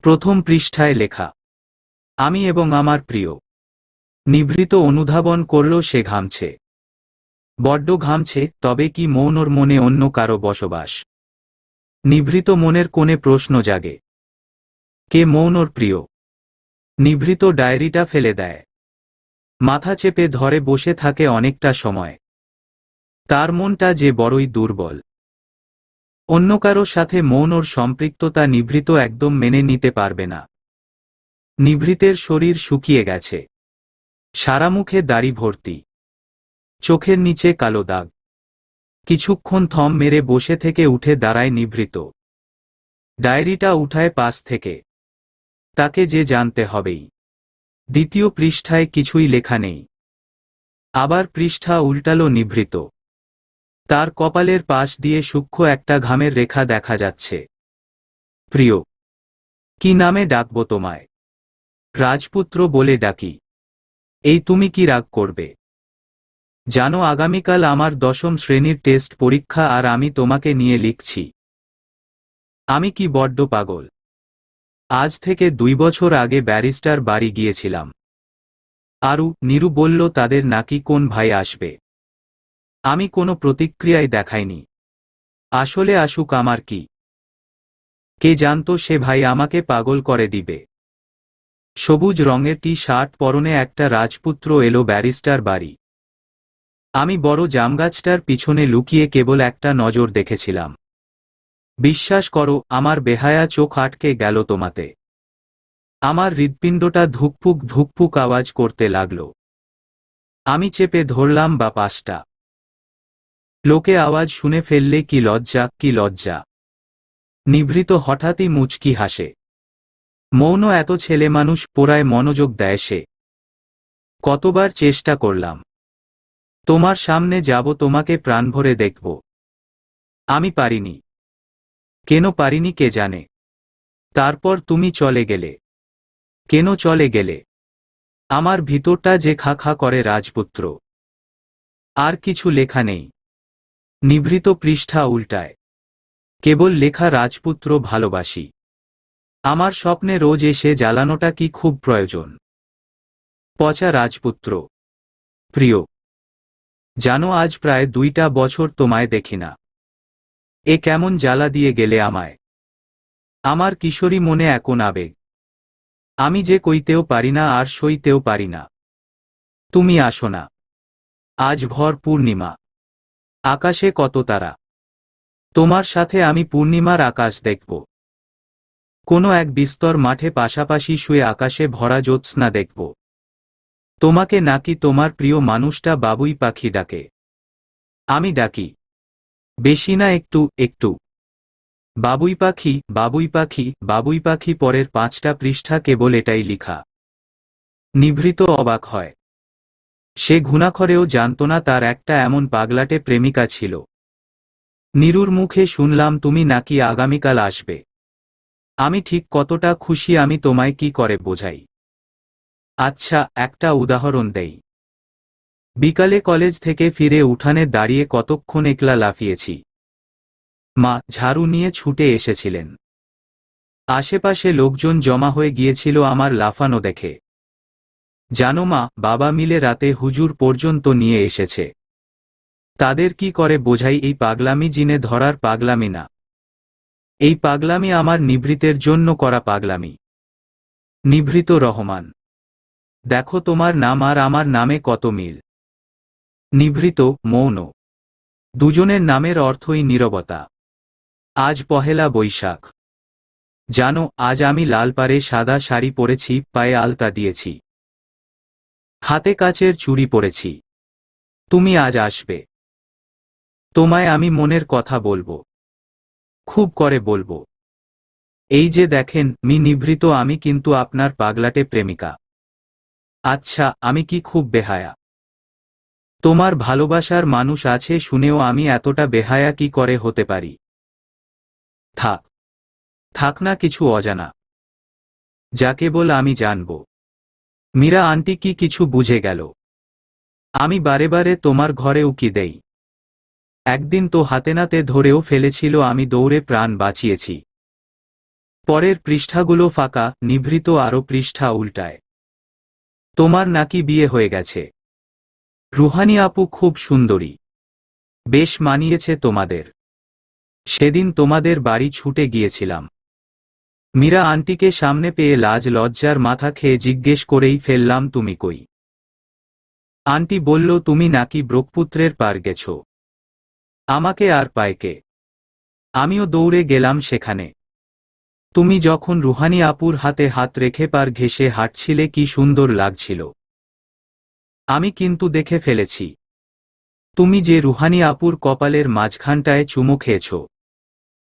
প্রথম পৃষ্ঠায় লেখা, আমি এবং আমার প্রিয়। নিভৃত অনুধাবন করল সে ঘামছে, বড্ড ঘামছে। তবে কি মৌনর মনে অন্য কারো বসবাস? নিভৃত মনের কোণে প্রশ্ন জাগে, কে মৌনর প্রিয়? নিভৃত ডায়েরিটা ফেলে দেয়। মাথা চেপে ধরে বসে থাকে অনেকটা সময়। তার মনটা যে বড়ই দুর্বল। অন্য কারো সাথে মৌনর সম্পৃক্ততা নিভৃত একদম মেনে নিতে পারবে না। নিভৃতের শরীর শুকিয়ে গেছে, সারা মুখে দাড়ি ভর্তি, চোখের নিচে কালো দাগ। কিছুক্ষণ থম মেরে বসে থেকে উঠে দাঁড়ায় নিভৃত। ডায়েরিটা উঠায় পাশ থেকে। তাকে যে জানতে হবেই। দ্বিতীয় পৃষ্ঠায় কিছুই লেখা নেই। আবার পৃষ্ঠা উল্টালো নিভৃত। তার কপালের পাশ দিয়ে সূক্ষ্ম একটা ঘামের রেখা দেখা যাচ্ছে। প্রিয়, কি নামে ডাকবো তোমায়? রাজপুত্র বলে ডাকি। এই তুমি কি রাগ করবে? জানো আগামীকাল আমার 10ম শ্রেণীর টেস্ট পরীক্ষা, আর আমি তোমাকে নিয়ে লিখছি। আমি কি বড্ড পাগল? আজ থেকে 2 বছর আগে ব্যারিস্টার বাড়ি গিয়েছিলাম। আরু, নীরু বলল তাদের নাকি কোন ভাই আসবে। আমি কোনো প্রতিক্রিয়াই দেখাইনি। আসলে আসুক, আমার কি? কে জানতো সে ভাই আমাকে পাগল করে দিবে। সবুজ রঙের টি শার্ট পরনে একটা রাজপুত্র এলো ব্যারিস্টার বাড়ি। আমি বড় জামগাছটার পিছনে লুকিয়ে কেবল একটা নজর দেখেছিলাম। বিশ্বাস করো, আমার বেহায়া চোখ আটকে গেল তোমাতে। আমার হৃৎপিণ্ডটা ধুকপুক ধুকপুক আওয়াজ করতে লাগল। আমি চেপে ধরলাম বা পাশটা। লোকে আওয়াজ শুনে ফেললে কি লজ্জা, কি লজ্জা। নিভৃত হঠাৎই মুচকি হাসে। মৌন এত ছেলেমানুষ, পোড়ায় মনোযোগ দেয় সে। কতবার চেষ্টা করলাম, তোমার সামনে যাব, তোমাকে প্রাণভরে দেখব। আমি পারিনি। কেন পারিনি কে জানে। তারপর তুমি চলে গেলে। কেন চলে গেলে? আমার ভিতরটা যে খা খা করে রাজপুত্র। আর কিছু লেখা নেই। নিভৃত পৃষ্ঠা উল্টায়। কেবল লেখা, রাজপুত্র ভালোবাসি। আমার স্বপ্নে রোজ এসে জ্বালানোটা কি খুব প্রয়োজন? পচা রাজপুত্র। প্রিয়, জানো আজ প্রায় 2টা বছর তোমায় দেখি না। এ কেমন জ্বালা দিয়ে গেলে আমায়। আমার কিশোরী মনে এখন আবেগ। আমি যে কইতেও পারি না আর সইতেও পারি না। তুমি আসো না। আজ ভর পূর্ণিমা, আকাশে কত তারা। তোমার সাথে আমি পূর্ণিমার আকাশ দেখব। কোনো এক বিস্তর মাঠে পাশাপাশি শুয়ে আকাশে ভরা জ্যোৎস্না দেখব। তোমাকে নাকি তোমার প্রিয় মানুষটা বাবুই পাখি ডাকে? আমি ডাকি। বেশি না, একটু একটু। বাবুই পাখি, বাবুই পাখি, বাবুই পাখি। পরের 5টা পৃষ্ঠা কেবল এটাই লিখা। নিভৃত অবাক হয়। সে ঘুণাক্ষরেও জানত না তার একটা এমন পাগলাটে প্রেমিকা ছিল। নীরুর মুখে শুনলাম তুমি নাকি আগামীকাল আসবে। আমি ঠিক কতটা খুশি আমি তোমায় কি করে বোঝাই। আচ্ছা, একটা উদাহরণ দেই। বিকালে কলেজ থেকে ফিরে উঠানে দাঁড়িয়ে কতক্ষণ একলা লাফিয়েছি। মা ঝাড়ু নিয়ে ছুটে এসেছিলেন। আশেপাশে লোকজন জমা হয়ে গিয়েছিল আমার লাফানো দেখে। জানো মা, বাবা মিলে রাতে হুজুর পর্যন্ত নিয়ে এসেছে। তাদের কি করে বোঝাই এই পাগলামি জিনে ধরার পাগলামি না। এই পাগলামি আমার নিভৃতের জন্য করা পাগলামি। নিভৃত রহমান। দেখো তোমার নাম আর আমার নামে কত মিল। নিভৃত মৌন। দুজনের নামের অর্থই নীরবতা। আজ পহেলা বৈশাখ। জানো, আজ আমি লাল পাড়ে সাদা শাড়ি পরেছি, পায়ে আলতা দিয়েছি, হাতে কাচের চুড়ি পরেছি। তুমি আজ আসবে। তোমায় আমি মনের কথা বলবো, খুব করে বলবো। এই যে দেখেন নিভৃত, আমি কিন্তু আপনার পাগলাটে প্রেমিকা। আচ্ছা, আমি কি খুব বেহায়া? তোমার ভালোবাসার মানুষ আছে শুনেও আমি এতটা বেহায়া কি করে হতে পারি? থাক থাক না কিছু অজানা, যা কেবল আমি জানব। মীরা আন্টি কি কিছু বুঝে গেল? আমি বারে বারে তোমার ঘরে উকি দেই। একদিন তো হাতে নাতে ধরেও ফেলেছিল, আমি দৌড়ে প্রাণ বাঁচিয়েছি। পরের পৃষ্ঠাগুলো ফাঁকা, নিভৃত আরও পৃষ্ঠা উল্টায়। তোমার নাকি বিয়ে হয়ে গেছে। রুহানি আপু খুব সুন্দরী, বেশ মানিয়েছে তোমাদের। সেদিন তোমাদের বাড়ি ছুটে গিয়েছিলাম। মীরা আন্টিকে সামনে পেয়ে লাজ লজ্জার মাথা খেয়ে জিজ্ঞেস করেই ফেললাম, তুমি কই? আন্টি বলল তুমি নাকি ব্রহ্মপুত্রের পার গেছ। আমাকে আর পায়কে। আমিও দৌড়ে গেলাম সেখানে। তুমি যখন রুহানি আপুর হাতে হাত রেখে পার ঘেঁষে হাঁটছিলে কি সুন্দর লাগছিল। আমি কিন্তু দেখে ফেলেছি, তুমি যে রুহানি আপুর কপালের মাঝখানটায় চুমো খেয়েছ।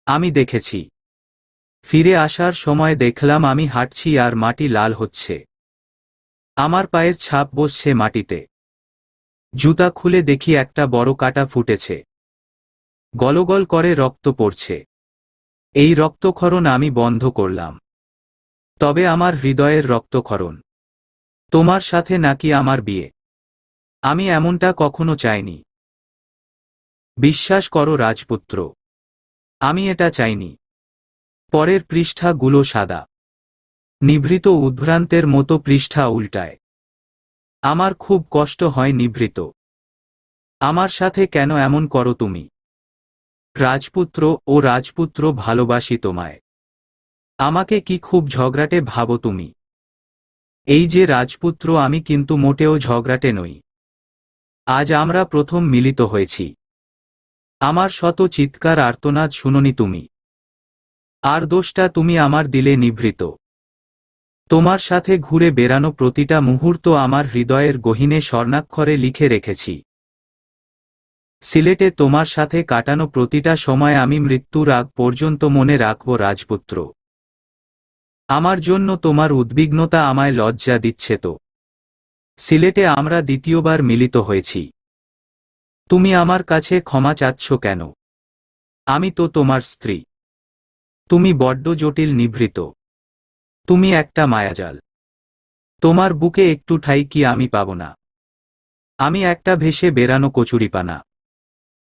আমি দেখেছি। ফিরে আসার সময় দেখলাম আমি হাঁটছি আর মাটি লাল হচ্ছে। আমার পায়ের ছাপ বসছে মাটিতে। জুতা খুলে দেখি একটা বড় কাটা ফুটেছে। গলগল করে রক্ত পড়ছে। এই রক্তক্ষরণ আমি বন্ধ করলাম। তবে আমার হৃদয়ের রক্তক্ষরণ। তোমার সাথে নাকি আমার বিয়ে। আমি এমনটা কখনো চাইনি। বিশ্বাস করো রাজপুত্র, আমি এটা চাইনি। পরের পৃষ্ঠাগুলো সাদা। নিভৃত উদ্ভ্রান্তের মতো পৃষ্ঠা উল্টায়। আমার খুব কষ্ট হয় নিভৃত। আমার সাথে কেন এমন করো তুমি? রাজপুত্র ও রাজপুত্র, ভালোবাসি তোমায়। আমাকে কি খুব ঝগড়াটে ভাবো তুমি? এই যে রাজপুত্র, আমি কিন্তু মোটেও ঝগড়াটে নই। আজ আমরা প্রথম মিলিত হয়েছি। আমার শত চিৎকার আর্তনাদ শুনোনি তুমি। আর দোষটা তুমি আমার দিলে নিভৃত। তোমার সাথে ঘুরে বেড়ানো প্রতিটা মুহূর্ত আমার হৃদয়ের গহীনে স্বর্ণাক্ষরে লিখে রেখেছি। সিলেটে তোমার সাথে কাটানো প্রতিটা সময় আমি মৃত্যুর আগ পর্যন্ত মনে রাখব রাজপুত্র। আমার জন্য তোমার উদ্বিগ্নতা আমায় লজ্জা দিচ্ছে তো? সিলেটে আমরা দ্বিতীয়বার মিলিত হয়েছি। তুমি আমার কাছে ক্ষমা চাচ্ছ কেন? আমি তো তোমার স্ত্রী। তুমি বড্ড জটিল নিভৃত। তুমি একটা মায়াজাল। তোমার বুকে একটু ঠাঁই কি আমি পাব না? আমি একটা ভেসে বেরানো কচুরিপানা।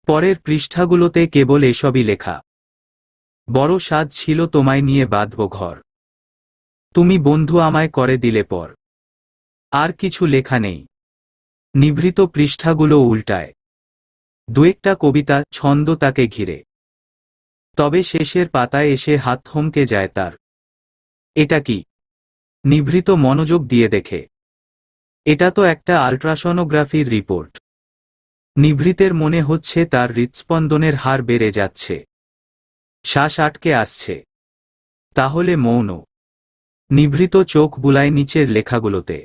পরের পৃষ্ঠাগুলোতে কেবল এসবই লেখা। বড় স্বাদ ছিল তোমায় নিয়ে বাঁধব ঘর। তুমি বন্ধু আমায় করে দিলে পর। আর কিছু লেখা নেই। নিভৃত পৃষ্ঠাগুলো উল্টায়। দু একটা কবিতা ছন্দ তাকে ঘিরে। তবে শেষের পাতায় এসে হাত থমকে যায় তার। এটা কি? নিভৃত মনোযোগ দিয়ে দেখে। এটা তো একটা আল্ট্রাসনোগ্রাফির রিপোর্ট। নিভৃতের মনে হচ্ছে তার হৃৎস্পন্দনের হার বেড়ে যাচ্ছে। শ্বাস আটকে আসছে। তাহলে মৌন। নিভৃত চোখ বুলায় নিচের লেখাগুলোতে।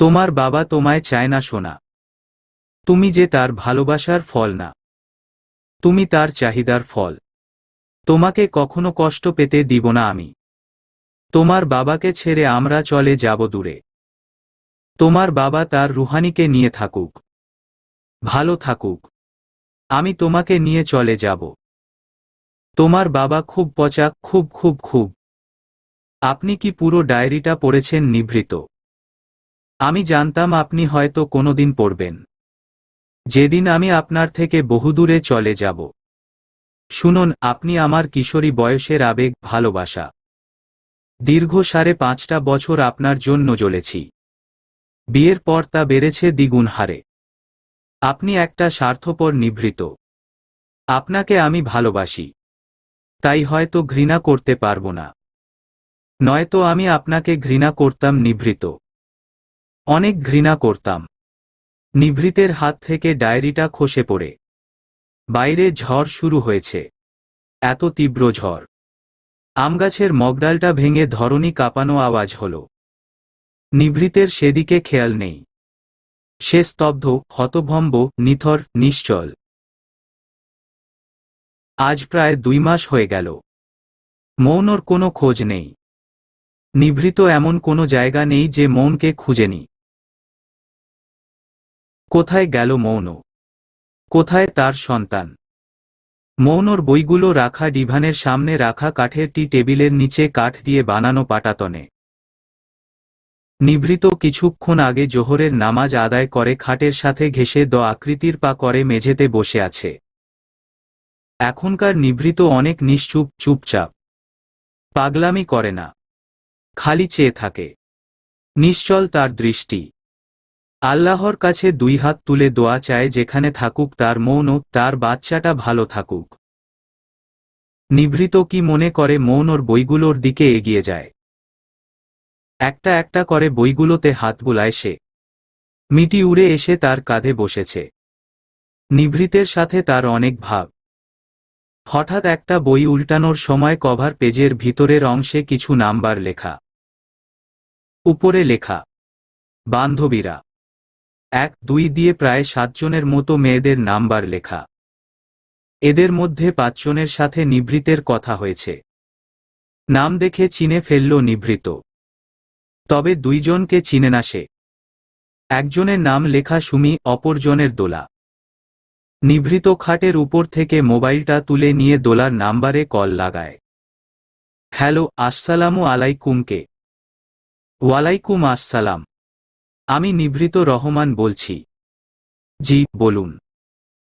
তোমার বাবা তোমায় চায় না সোনা। তুমি যে তার ভালোবাসার ফল না, তুমি তার চাহিদার ফল। তোমাকে কখনো কষ্ট পেতে দিব না আমি। তোমার বাবাকে ছেড়ে আমরা চলে যাব দূরে। তোমার বাবা তার রুহানিকে নিয়ে থাকুক, ভালো থাকুক। আমি তোমাকে নিয়ে চলে যাব। তোমার বাবা খুব পচা, খুব খুব খুব। আপনি কি পুরো ডায়েরিটা পড়েছেন নিভৃত? আমি জানতাম আপনি হয়তো কোনোদিন পড়বেন, যেদিন আমি আপনার থেকে বহুদূরে চলে যাব। শুনুন, আপনি আমার কিশোরী বয়সের আবেগ, ভালোবাসা। দীর্ঘ 5.5 বছর আপনার জন্য জ্বলেছি। বিয়ের পর তা বেড়েছে দ্বিগুণ হারে। আপনি একটা স্বার্থপর নিভৃত। আপনাকে আমি ভালোবাসি, তাই হয়তো ঘৃণা করতে পারবো না। নয়তো আমি আপনাকে ঘৃণা করতাম নিভৃত, অনেক ঘৃণা করতাম। নিভৃতের হাত থেকে ডায়েরিটা খসে পড়ে। বাইরে ঝড় শুরু হয়েছে, এত তীব্র ঝড়, আমগাছের মগডালটা ভেঙে ধরণী কাঁপানো আওয়াজ হল। নিভৃতের সেদিকে খেয়াল নেই। সে স্তব্ধ, হতভম্ব, নিথর, নিশ্চল। আজ প্রায় 2 মাস হয়ে গেল। মৌনর কোনো খোঁজ নেই। নিভৃত এমন কোনো জায়গা নেই যে মৌনকে খুঁজেনি। কোথায় গেল মৌন? কোথায় তার সন্তান? মৌনর বইগুলো রাখা ডিভানের সামনে রাখা কাঠের টি টেবিলের নিচে কাঠ দিয়ে বানানো পাটাতনে। নিভৃত কিছুক্ষণ আগে জোহরের নামাজ আদায় করে খাটের সাথে ঘেঁষে আকৃতির পা করে মেঝেতে বসে আছে। এখনকার নিভৃত অনেক নিশ্চুপ, চুপচাপ। পাগলামি করে না, খালি চেয়ে থাকে। নিশ্চল তার দৃষ্টি। আল্লাহর কাছে 2 হাত তুলে দোয়া চায় যেখানে থাকুক তার মৌন, তার বাচ্চাটা ভালো থাকুক। নিভৃত কি মনে করে মৌন ওর বইগুলোর দিকে এগিয়ে যায়। একটা একটা করে বইগুলোতে হাত বুলায় সে। মিটি উড়ে এসে তার কাঁধে বসেছে। নিভৃতের সাথে তার অনেক ভাব। হঠাৎ একটা বই উল্টানোর সময় কভার পেজের ভিতরের অংশে কিছু নাম্বার লেখা। উপরে লেখা, বান্ধবীরা 1-2 দিয়ে প্রায় 7 জনের মতো মেয়েদের নাম্বার লেখা। এদের মধ্যে 5 জনের সাথে নিভৃতের কথা হয়েছে। নাম দেখে চিনে ফেলল নিভৃত। তবে 2 জনকে চিনে না সে। একজনের নাম লেখা সুমি, অপরজনের দোলা। নিভৃত খাটের উপর থেকে মোবাইলটা তুলে নিয়ে দোলার নাম্বারে কল লাগায়। হ্যালো, আসসালামু আলাইকুম। কে? ওয়ালাইকুম আসসালাম। আমি নিভৃত রহমান বলছি। জি, বলুন।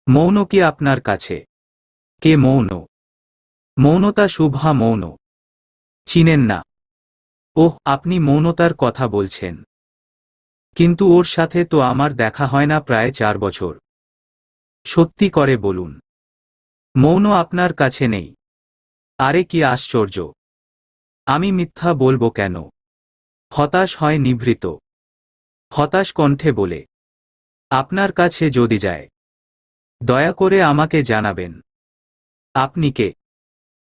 মৌন কি আপনার কাছে? কে মৌন? মৌনতা শুভা মৌন। চিনেন না? ওহ, আপনি মৌনতার কথা বলছেন। কিন্তু ওর সাথে তো আমার দেখা হয় না প্রায় 4 বছর। সত্যি করে বলুন, মৌন আপনার কাছে নেই? আরে কি আশ্চর্য! আমি মিথ্যা বলবো কেন? হতাশ হয় নিভৃত। হতাশ কণ্ঠে বলে, আপনার কাছে যদি যায়, দয়া করে আমাকে জানাবেন। আপনি কে?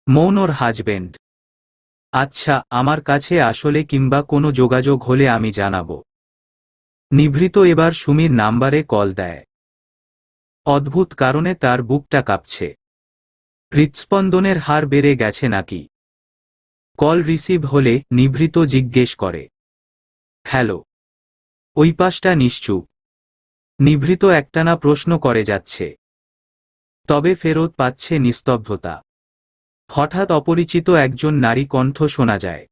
মৌনর হাজবেন্ড। আচ্ছা, আমার কাছে আসলে কিংবা কোনো যোগাযোগ হলে আমি জানাবো। নিভৃত এবার সুমির নাম্বারে কল দেয়। অদ্ভুত কারণে তার বুকটা কাঁপছে। হৃৎস্পন্দনের হার বেড়ে গেছে নাকি? কল রিসিভ হলে নিভৃত জিজ্ঞেস করে, হ্যালো? ওই পাশটা নিশ্চুপ। নিভৃত একটানা প্রশ্ন করে যাচ্ছে, তবে ফেরত পাচ্ছে নিস্তব্ধতা। হঠাৎ অপরিচিত একজন নারী কণ্ঠ শোনা যায়।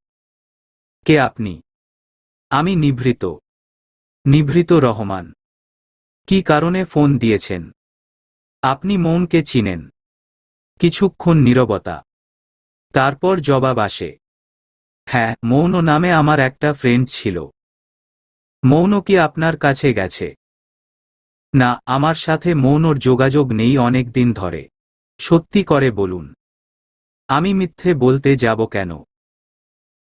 কে আপনি? আমি নিভৃত। নিভৃত রহমান। কি কারণে ফোন দিয়েছেন? আপনি মৌনকে চিনেন? কিছুক্ষণ নীরবতা। তারপর জবাব আসে, হ্যাঁ, মৌন নামে আমার একটা ফ্রেন্ড ছিল। মৌন কি আপনার কাছে গেছে? না, আমার সাথে মৌনর যোগাযোগ নেই অনেক দিন ধরে। সত্যি করে বলুন, আমি মিথ্যে বলতে যাব কেন?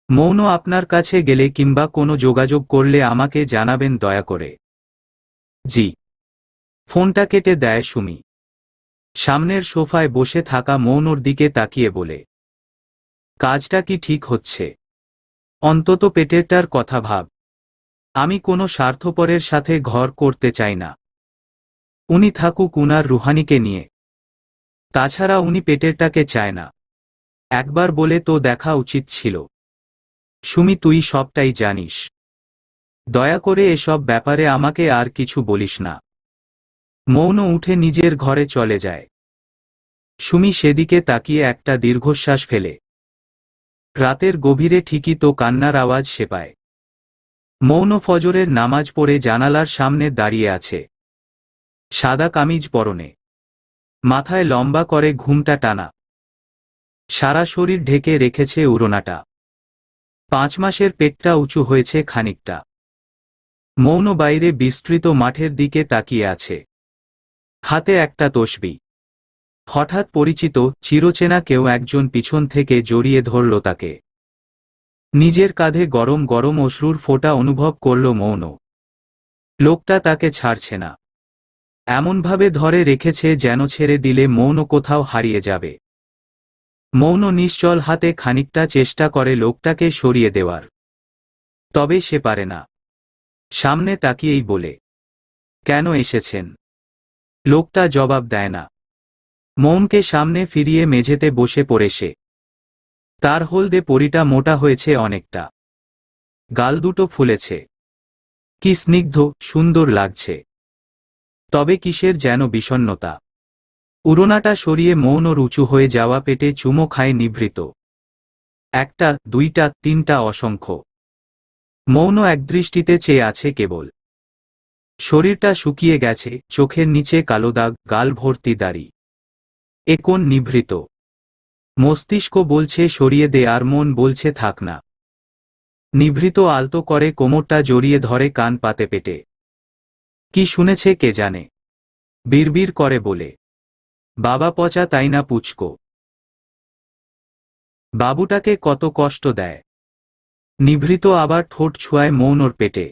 মৌন আপনার কাছে গেলে কিংবা কোনো যোগাযোগ করলে আমাকে জানাবেন দয়া করে। জি। ফোনটা কেটে দেয় সুমি। সামনের সোফায় বসে থাকা মৌনর দিকে তাকিয়ে বলে, কাজটা কি ঠিক হচ্ছে? অন্তত পেটেরটার কথা ভাব। আমি কোনো স্বার্থপরের সাথে ঘর করতে চাই না। উনি থাকুক উনার রুহানিকে নিয়ে। তাছাড়া উনি পেটেরটাকে চায় না। একবার বলে তো দেখা উচিত ছিল। সুমি, তুই সবটাই জানিস। দয়া করে এসব ব্যাপারে আমাকে আর কিছু বলিস না। মৌন উঠে নিজের ঘরে চলে যায়। সুমি সেদিকে তাকিয়ে একটা দীর্ঘশ্বাস ফেলে। রাতের গভীরে ঠিকই তো কান্নার আওয়াজ সে পায়। মৌন ফজরের নামাজ পড়ে জানালার সামনে দাঁড়িয়ে আছে। সাদা কামিজ পরনে, মাথায় লম্বা করে ঘুমটা টানা, সারা শরীর ঢেকে রেখেছে উড়োনাটা। 5 মাসের পেটটা উঁচু হয়েছে খানিকটা। মৌন বাইরে বিস্তৃত মাঠের দিকে তাকিয়ে আছে। হাতে একটা তসবিহ। হঠাৎ পরিচিত, চিরচেনা কেউ একজন পিছন থেকে জড়িয়ে ধরল তাকে। নিজের কাঁধে গরম গরম অশ্রুর ফোঁটা অনুভব করল মৌন। লোকটা তাকে ছাড়ছে না। এমনভাবে ধরে রেখেছে যেন ছেড়ে দিলে মৌন কোথাও হারিয়ে যাবে। মৌন নিশ্চল হাতে খানিকটা চেষ্টা করে লোকটাকে সরিয়ে দেওয়ার। তবে সে পারে না। সামনে তাকিয়েই বলে, কেন এসেছেন? লোকটা জবাব দেয় না। মৌনকে সামনে ফিরিয়ে মেঝেতে বসে পড়ে সে। তার হলদে পরিটা মোটা হয়েছে অনেকটা। গাল দুটো ফুলেছে। কি স্নিগ্ধ, সুন্দর লাগছে। তবে কিসের যেন বিষণ্ণতা। উড়োনাটা সরিয়ে মৌন উঁচু হয়ে যাওয়া পেটে চুমো খায় নিভৃত। একটা, দুইটা, তিনটা, অসংখ্য। মৌন একদৃষ্টিতে চেয়ে আছে কেবল। শরীরটা শুকিয়ে গেছে, চোখের নিচে কালো দাগ, গাল ভর্তি দাড়ি। এ কোন নিভৃত? মস্তিষ্ক বলছে সরিয়ে দে আর মন বলছে থাক না। নিভৃত আলতো করে কোমরটা জড়িয়ে ধরে কান পাতে পেটে। কি শুনেছে কে জানে। বিড়বিড় করে বলে, বাবা পচা তাই না পুচকো। বাবুটাকে কত কষ্ট দেয়। নিভৃত আবার ঠোঁট ছোঁয়ায় মৌনর পেটে।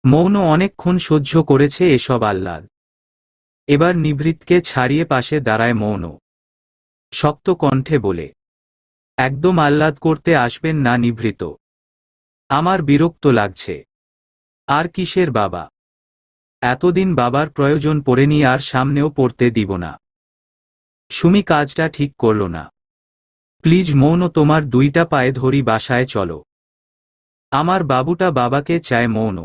মৌন অনেকক্ষণ সহ্য করেছে এসব আহ্লাদ। এবার নিভৃতকে ছাড়িয়ে পাশে দাঁড়ায় মৌন। শক্ত কণ্ঠে বলে, একদম আহ্লাদ করতে আসবেন না নিভৃত। আমার বিরক্ত লাগছে। আর কিসের বাবা? এতদিন বাবার প্রয়োজন পড়েনি আর সামনেও পড়তে দিব না। সুমি কাজটা ঠিক করল না। প্লিজ মৌন, তোমার দুইটা পায়ে ধরি, বাসায় চলো। আমার বাবুটা বাবাকে চায় মৌন।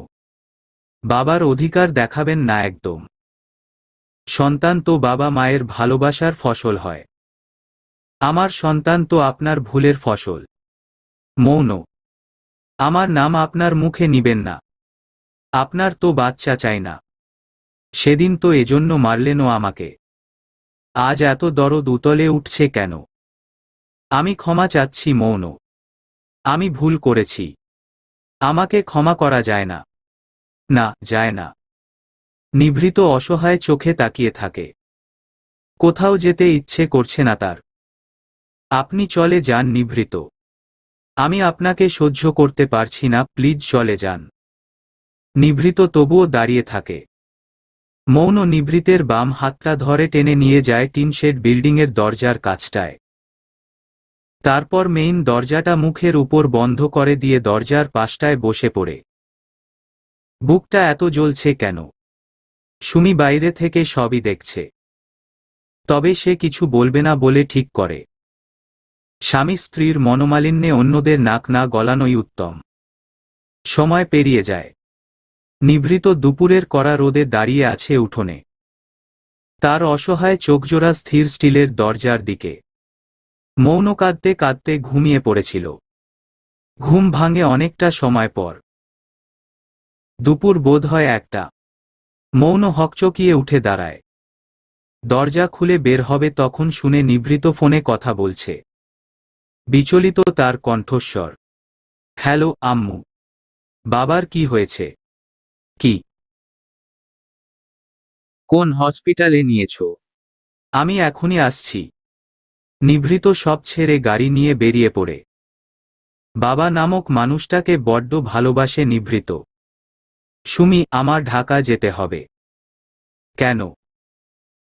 বাবার অধিকার দেখাবেন না একদম। সন্তান তো বাবা মায়ের ভালোবাসার ফসল হয়। আমার সন্তান তো আপনার ভুলের ফসল। মৌন, আমার নাম আপনার মুখে নিবেন না। আপনার তো বাচ্চা চাই না। সেদিন তো এজন্য মারলেনও আমাকে। আজ এত দরদ উতলে উঠছে কেন? আমি ক্ষমা চাচ্ছি মৌন। আমি ভুল করেছি। আমাকে ক্ষমা করা যায় না। না, যায় না। নিভৃত অসহায় চোখে তাকিয়ে থাকে। কোথাও যেতে ইচ্ছে করছে না তার। আপনি চলে যান নিভৃত। আমি আপনাকে সহ্য করতে পারছি না, প্লিজ চলে যান। নিভৃত তবুও দাঁড়িয়ে থাকে। মৌন নিভৃতের বাম হাতটা ধরে টেনে নিয়ে যায় টিনশেড বিল্ডিংয়ের দরজার কাছটায়। তারপর মেইন দরজাটা মুখের উপর বন্ধ করে দিয়ে দরজার পাশটায় বসে পড়ে। বুকটা এত জ্বলছে কেন? সুমি বাইরে থেকে সবই দেখছে। তবে সে কিছু বলবে না বলে ঠিক করে। স্বামী স্ত্রীর মনোমালিন্যে অন্যদের নাক না গলানোই উত্তম। সময় পেরিয়ে যায়। নিভৃত দুপুরের কড়া রোদে দাঁড়িয়ে আছে উঠোনে। তার অসহায় চোখজোড়া স্থির স্টিলের দরজার দিকে। মৌন কাঁদতে কাঁদতে ঘুমিয়ে পড়েছিল। ঘুম ভাঙে অনেকটা সময় পর। দুপুর বোধ হয় একটা। মৌন হকচকিয়ে উঠে দাঁড়ায়। দরজা খুলে বের হবে তখন শুনে নিভৃত ফোনে কথা বলছে। বিচলিত তার কণ্ঠস্বর। হ্যালো আম্মু। বাবার কি হয়েছে? কি? কোন হসপিটালে নিয়েছো? আমি এখনই আসছি। নিভৃত সব ছেড়ে গাড়ি নিয়ে বেরিয়ে পড়ে। বাবা নামক মানুষটাকে বড্ড ভালোবাসে নিভৃত। সুমি, আমার ঢাকা যেতে হবে। কেন?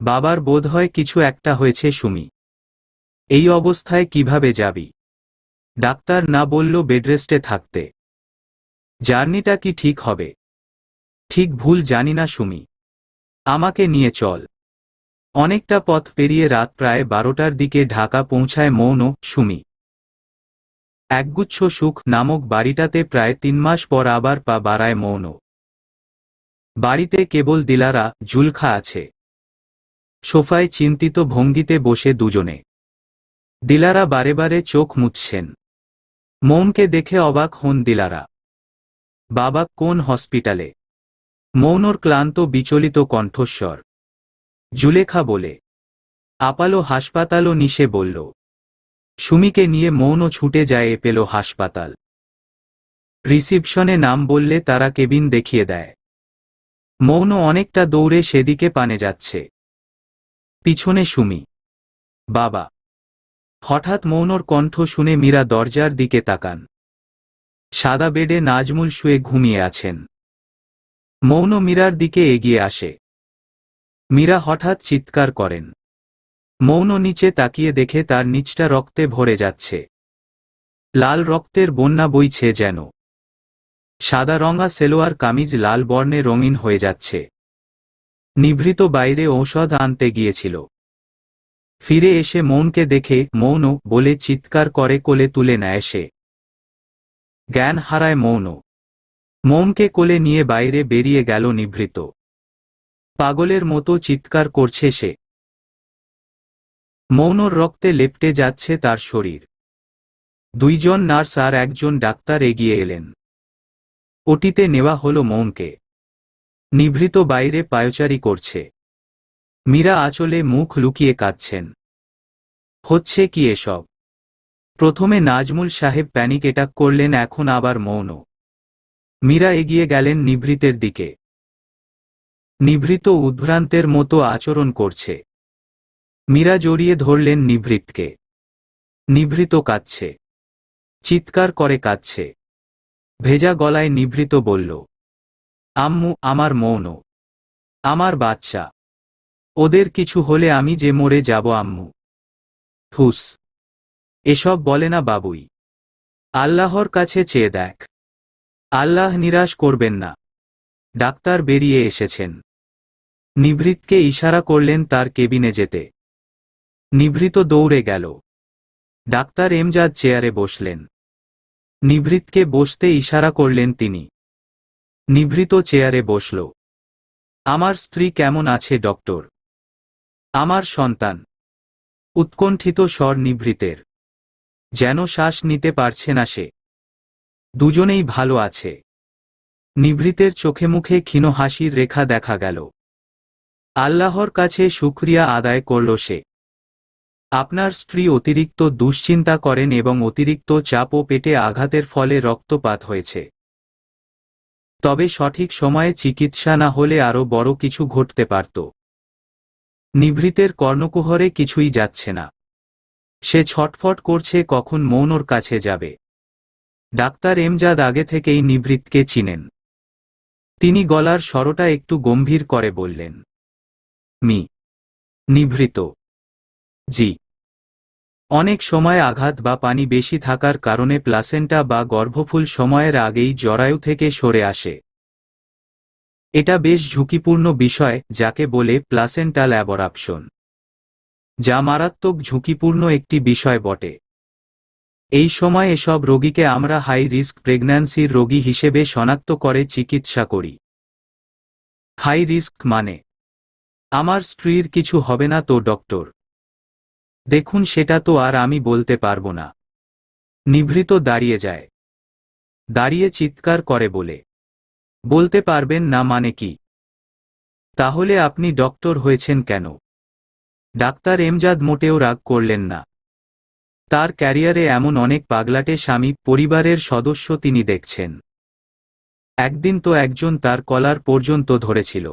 বাবার বোধহয় কিছু একটা হয়েছে। সুমি, এই অবস্থায় কিভাবে যাবি? ডাক্তার না বলল বেডরেস্টে থাকতে। জার্নিটা কি ঠিক হবে? ঠিক ভুল জানি না সুমি। আমাকে নিয়ে চল। অনেকটা পথ পেরিয়ে রাত প্রায় 12টার দিকে ঢাকা পৌঁছায় মৌন, সুমি। একগুচ্ছ সুখ নামক বাড়িটাতে প্রায় 3 মাস পর আবার পা বাড়ায় মৌন। বাড়িতে কেবল দিলারা, জুলখা আছে। সোফায় চিন্তিত ভঙ্গিতে বসে দুজনে। দিলারা বারে বারে চোখ মুছছেন। মৌনকে দেখে অবাক হন দিলারা। বাবা কোন হসপিটালে? মৌনর ক্লান্ত বিচলিত কণ্ঠস্বর। জুলেখা বলে। আপালো হাসপাতালও নিশে বলল। সুমিকে নিয়ে মৌন ছুটে যায় এপেলো হাসপাতাল। রিসিপশনে নাম বললে তারা কেবিন দেখিয়ে দেয়। মৌন অনেকটা দৌড়ে সেদিকে পানে যাচ্ছে। পিছনে সুমি। বাবা। হঠাৎ মৌনর কণ্ঠ শুনে মীরা দরজার দিকে তাকান। সাদা বেডে নাজমুল শুয়ে ঘুমিয়ে আছেন। মৌন মীরার দিকে এগিয়ে আসে। মীরা হঠাৎ চিৎকার করেন। মৌন নিচে তাকিয়ে দেখে তার নিচটা রক্তে ভরে যাচ্ছে। লাল রক্তের বন্যা বইছে যেন। সাদা রঙা সেলোয়ার কামিজ লাল বর্ণে রঙিন হয়ে যাচ্ছে। নিভৃত বাইরে ঔষধ আনতে গিয়েছিল। ফিরে এসে মৌনকে দেখে মৌন বলে চিৎকার করে কোলে তুলে নেয় সে। জ্ঞান হারায় মৌন। মৌনকে কোলে নিয়ে বাইরে বেরিয়ে গেল নিভৃত। পাগলের মতো চিৎকার করছে সে। মৌনর রক্তে লেপ্টে যাচ্ছে তার শরীর। 2 জন নার্স আর একজন ডাক্তার এগিয়ে এলেন। ওটিতে নেওয়া হলো মৌনকে। নিভৃত বাইরে পায়চারি করছে। মীরা আঁচলে মুখ লুকিয়ে কাঁদছেন। হচ্ছে কি এসব? প্রথমে নাজমুল সাহেব প্যানিক অ্যাটাক করলেন, এখন আবার মৌন। মীরা এগিয়ে গেলেন নিভৃতের দিকে। নিভৃত উদ্ভ্রান্তের মতো আচরণ করছে। মীরা জড়িয়ে ধরলেন নিভৃতকে। নিভৃত কাঁদছে। চিৎকার করে কাঁদছে। ভেজা গলায় নিভৃত বলল, আম্মু আমার মৌন, আমার বাচ্চা। ওদের কিছু হলে আমি যে মরে যাব আম্মু। হুস। এসব বলে না বাবুই। আল্লাহর কাছে চেয়ে দেখ। আল্লাহ নিরাশ করবেন না। ডাক্তার বেরিয়ে এসেছেন। নিভৃতকে ইশারা করলেন তার কেবিনে যেতে। নিভৃত দৌড়ে গেল। ডাক্তার এমজাদ চেয়ারে বসলেন। নিভৃতকে বসতে ইশারা করলেন তিনি। নিভৃত চেয়ারে বসল। আমার স্ত্রী কেমন আছে ডক্টর? আমার সন্তান। উৎকণ্ঠিত স্বর নিভৃতের। যেন শ্বাস নিতে পারছে না সে। দুজনেই ভালো আছে। নিভৃতের চোখে মুখে ক্ষীণ হাসির রেখা দেখা গেল। আল্লাহর কাছে শুকরিয়া আদায় করল সে। আপনার স্ত্রী অতিরিক্ত দুশ্চিন্তা করেন এবং অতিরিক্ত চাপ ও পেটে আঘাতের ফলে রক্তপাত হয়েছে। তবে সঠিক সময়ে চিকিৎসা না হলে আরও বড় কিছু ঘটতে পারত। নিভৃতের কর্ণকুহরে কিছুই যাচ্ছে না। সে ছটফট করছে কখন মৌনর কাছে যাবে। ডাক্তার এমজাদ আগে থেকেই নিভৃতকে চিনেন। তিনি গলার স্বরটা একটু গম্ভীর করে বললেন, মি। নিভৃত, জি। অনেক সময় আঘাত বা পানি বেশি থাকার কারণে প্লাসেন্টা বা গর্ভফুল সময়ের আগেই জরায়ু থেকে সরে আসে। এটা বেশ ঝুঁকিপূর্ণ বিষয়, যাকে বলে প্লাসেন্টাল অ্যাবরাপশন, যা মারাত্মক ঝুঁকিপূর্ণ একটি বিষয় বটে। এই সময় এসব রোগীকে আমরা হাই রিস্ক প্রেগন্যান্সির রোগী হিসেবে শনাক্ত করে চিকিৎসা করি। হাই রিস্ক মানে? আমার স্ত্রীর কিছু হবে না তো ডক্টর? দেখুন সেটা তো আর আমি বলতে পারবো না। নিভৃত দাঁড়িয়ে যায়। দাঁড়িয়ে চিৎকার করে বলে, বলতে পারবেন না মানে কি? তাহলে আপনি ডক্টর হয়েছেন কেন? ডাক্তার এমজাদ মোটেও রাগ করলেন না। তার ক্যারিয়ারে এমন অনেক পাগলাটে স্বামী, পরিবারের সদস্য তিনি দেখছেন। একদিন তো একজন তার কলার পর্যন্ত ধরেছিল।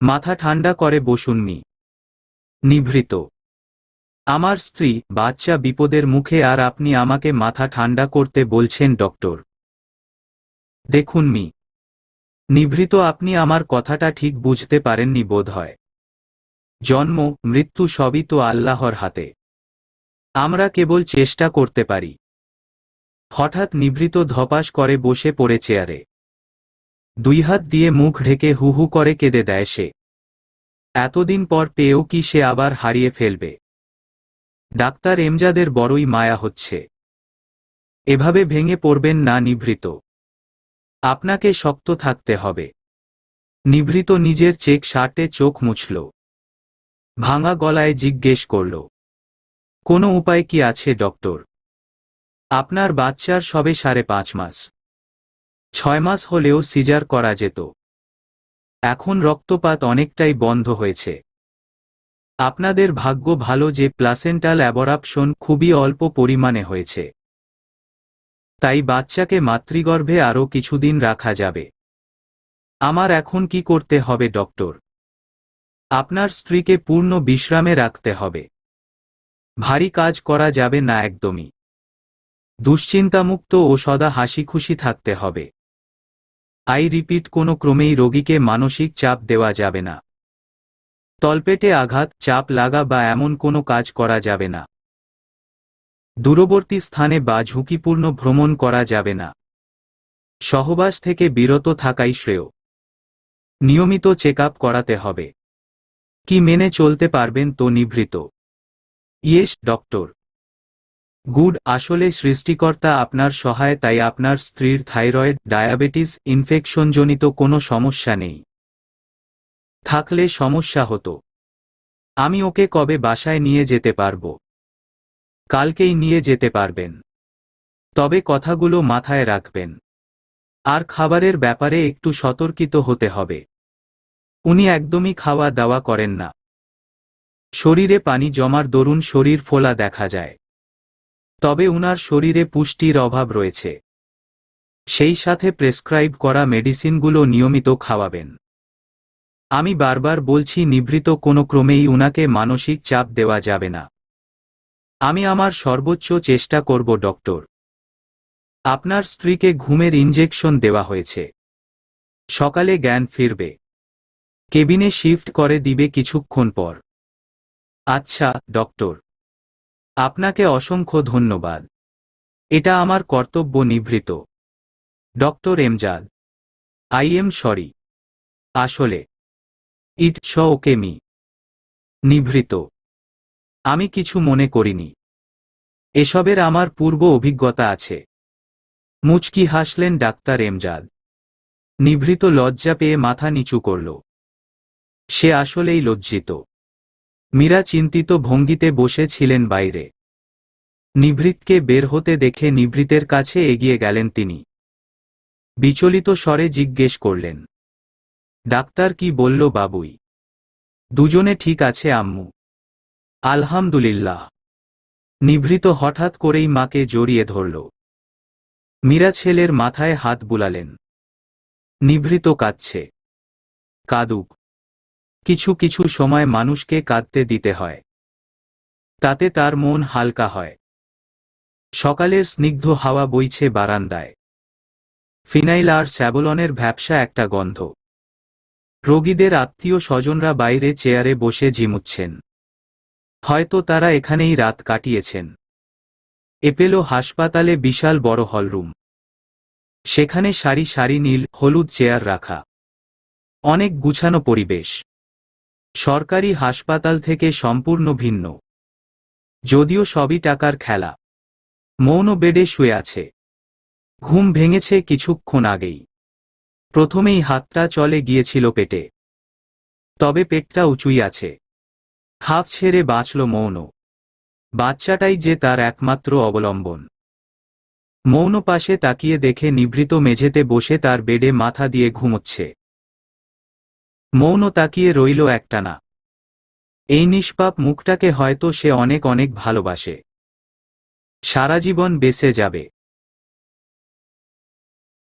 মাথা ঠান্ডা করে বসুন মি। নিভৃত, আমার স্ত্রী, বাচ্চা বিপদের মুখে আর আপনি আমাকে মাথা ঠান্ডা করতে বলছেন ডক্টর? দেখুন মি। নিভৃত, আপনি আমার কথাটা ঠিক বুঝতে পারেননি বোধহয়। জন্ম মৃত্যু সবই তো আল্লাহর হাতে। আমরা কেবল চেষ্টা করতে পারি। হঠাৎ নিভৃত ধপাস করে বসে পড়ে চেয়ারে। দুই হাত দিয়ে মুখ ঢেকে হু হু করে কেঁদে দেয় সে। এতদিন পর পেয়েও কি সে আবার হারিয়ে ফেলবে? ডাক্তার এমজাদের বড়ই মায়া হচ্ছে। এভাবে ভেঙে পড়বেন না নিভৃত। আপনাকে শক্ত থাকতে হবে। নিভৃত নিজের চেক শার্টে চোখ মুছল। ভাঙা গলায় জিজ্ঞেস করল, কোনো উপায় কি আছে ডক্টর? আপনার বাচ্চার সবে 5.5 মাস। 6 মাস হলেও সিজার করা যেত। এখন রক্তপাত অনেকটাই বন্ধ হয়েছে। আপনাদের ভাগ্য ভালো যে প্লাসেন্টাল অ্যাবরাপশন খুবই অল্প পরিমাণে হয়েছে। তাই বাচ্চাকে মাতৃগর্ভে আরও কিছুদিন রাখা যাবে। আমার এখন কি করতে হবে ডক্টর? আপনার স্ত্রীকে পূর্ণ বিশ্রামে রাখতে হবে। ভারী কাজ করা যাবে না একদমই। দুশ্চিন্তামুক্ত ও সদা হাসিখুশি থাকতে হবে। আই রিপিট, কোনো ক্রমেই রোগীকে মানসিক চাপ দেওয়া যাবে না। তলপেটে আঘাত, চাপ লাগা বা এমন কোনো কাজ করা যাবে না। দূরবর্তী স্থানে বা ঝুঁকিপূর্ণ ভ্রমণ করা যাবে না। সহবাস থেকে বিরত থাকাই শ্রেয়। নিয়মিত চেক আপ করাতে হবে। কি মেনে চলতে পারবেন তো নিভৃত? Yes doctor. গুড। আসলে সৃষ্টিকর্তা আপনার সহায়তায় আপনার স্ত্রীর থাইরয়েড, ডায়াবেটিস, ইনফেকশনজনিত কোনো সমস্যা নেই। থাকলে সমস্যা হতো। আমি ওকে কবে বাসায় নিয়ে যেতে পারবো? কালকেই নিয়ে যেতে পারবেন। তবে কথাগুলো মাথায় রাখবেন। আর খাবারের ব্যাপারে একটু সতর্কিত হতে হবে। উনি একদমই খাওয়া দাওয়া করেন না। শরীরে পানি জমার দরুন শরীর ফোলা দেখা যায়। তবে উনার শরীরে পুষ্টির অভাব রয়েছে। সেই সাথে প্রেসক্রাইব করা মেডিসিনগুলো নিয়মিত খাওয়াবেন। আমি বারবার বলছি নিভৃত, কোনো ক্রমেই উনাকে মানসিক চাপ দেওয়া যাবে না। আমি আমার সর্বোচ্চ চেষ্টা করব ডক্টর। আপনার স্ত্রীকে ঘুমের ইনজেকশন দেওয়া হয়েছে। সকালে জ্ঞান ফিরবে। কেবিনে শিফট করে দিবে কিছুক্ষণ পর। আচ্ছা ডক্টর, আপনাকে অসংখ্য ধন্যবাদ। এটা আমার কর্তব্য Nibhrito. Doctor Amjad, I am sorry. আসলে ইটস ওকে মি। নিভৃত, আমি কিছু মনে করিনি। এসবের আমার পূর্ব অভিজ্ঞতা আছে। মুচকি হাসলেন ডাক্তার এমজাদ। নিভৃত লজ্জা পেয়ে মাথা নিচু করল। সে আসলেই লজ্জিত। মীরা চিন্তিত ভঙ্গিতে বসে ছিলেন বাইরে। নিভৃতকে বের হতে দেখে নিভৃতের কাছে এগিয়ে গেলেন তিনি। বিচলিত স্বরে জিজ্ঞেস করলেন, ডাক্তার কি বলল বাবুই? দুজনে ঠিক আছে আম্মু, আলহামদুলিল্লাহ। নিভৃত হঠাৎ করেই মাকে জড়িয়ে ধরল। মীরা ছেলের মাথায় হাত বুলালেন। নিভৃত কাঁদছে। কাঁদুক। কিছু কিছু সময় মানুষকে কাঁদতে দিতে হয়। তাতে তার মন হালকা হয়। সকালের স্নিগ্ধ হাওয়া বইছে বারান্দায়। ফিনাইল আর স্যাভলনের ভ্যাপসা একটা গন্ধ। রোগীদের আত্মীয় স্বজনরা বাইরে চেয়ারে বসে ঝিমুচ্ছেন। হয়তো তারা এখানেই রাত কাটিয়েছেন। এপেলো হাসপাতালে বিশাল বড় হলরুম। সেখানে সারি সারি নীল হলুদ চেয়ার রাখা। অনেক গুছানো পরিবেশ। সরকারি হাসপাতাল থেকে সম্পূর্ণ ভিন্ন। যদিও সবই টাকার খেলা। মৌন বেডে শুয়ে আছে। ঘুম ভেঙেছে কিছুক্ষণ আগেই। প্রথমেই হাতটা চলে গিয়েছিল পেটে। তবে পেটটা উঁচুই আছে। হাফ ছেড়ে বাঁচল মৌন। বাচ্চাটাই যে তার একমাত্র অবলম্বন। মৌন পাশে তাকিয়ে দেখে নিভৃত মেঝেতে বসে তার বেডে মাথা দিয়ে ঘুমোচ্ছে। মৌন তাকিয়ে রইল একটানা। এই নিষ্পাপ মুখটাকে হয়তো সে অনেক অনেক ভালোবাসে। সারা জীবন বেঁচে যাবে।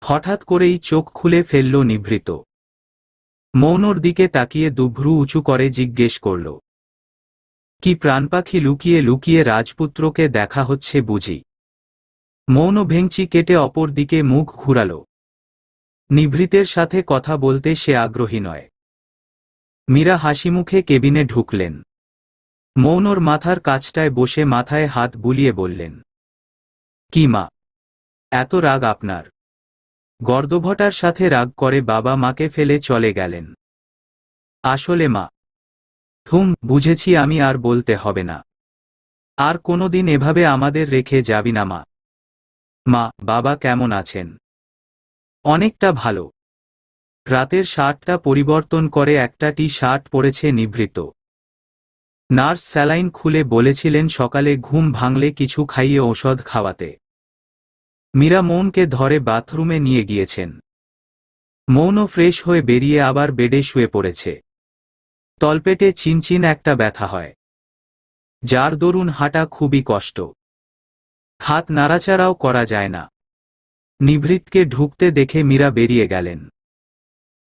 হঠাৎ করেই চোখ খুলে ফেলল নিভৃত। মৌনর দিকে তাকিয়ে দুভ্রু উঁচু করে জিজ্ঞেস করল, কি প্রাণপাখি লুকিয়ে লুকিয়ে রাজপুত্রকে দেখা হচ্ছে বুঝি? মৌন ভেঙচি কেটে অপর দিকে মুখ ঘুরাল। নিভৃতের সাথে কথা বলতে সে আগ্রহী নয়। মীরা হাসিমুখে কেবিনে ঢুকলেন। মৌনর মাথার কাছটায় বসে মাথায় হাত বুলিয়ে বললেন, কি মা, এত রাগ আপনার? গর্দভটার সাথে রাগ করে বাবা মাকে ফেলে চলে গেলেন। আসলে মা। বুঝেছি, আমি আর বলতে হবে না। আর কোনোদিন এভাবে আমাদের রেখে যাবি না মা। মা, বাবা কেমন আছেন? অনেকটা ভালো। রাতের শার্টটা পরিবর্তন করে একটা টি-শার্ট পরেছে নিভৃত। নার্স স্যালাইন খুলে বলেছিলেন সকালে ঘুম ভাঙলে কিছু খাইয়ে ঔষধ খাওয়াতে। মীরা মৌনকে ধরে বাথরুমে নিয়ে গিয়েছেন। মৌনও ফ্রেশ হয়ে বেরিয়ে আবার বেডে শুয়ে পড়েছে। তলপেটে চিনচিন একটা ব্যথা হয়, যার দরুন হাঁটা খুবই কষ্ট। হাত নাড়াচাড়াও করা যায় না। নিভৃতকে ঢুকতে দেখে মীরা বেরিয়ে গেলেন।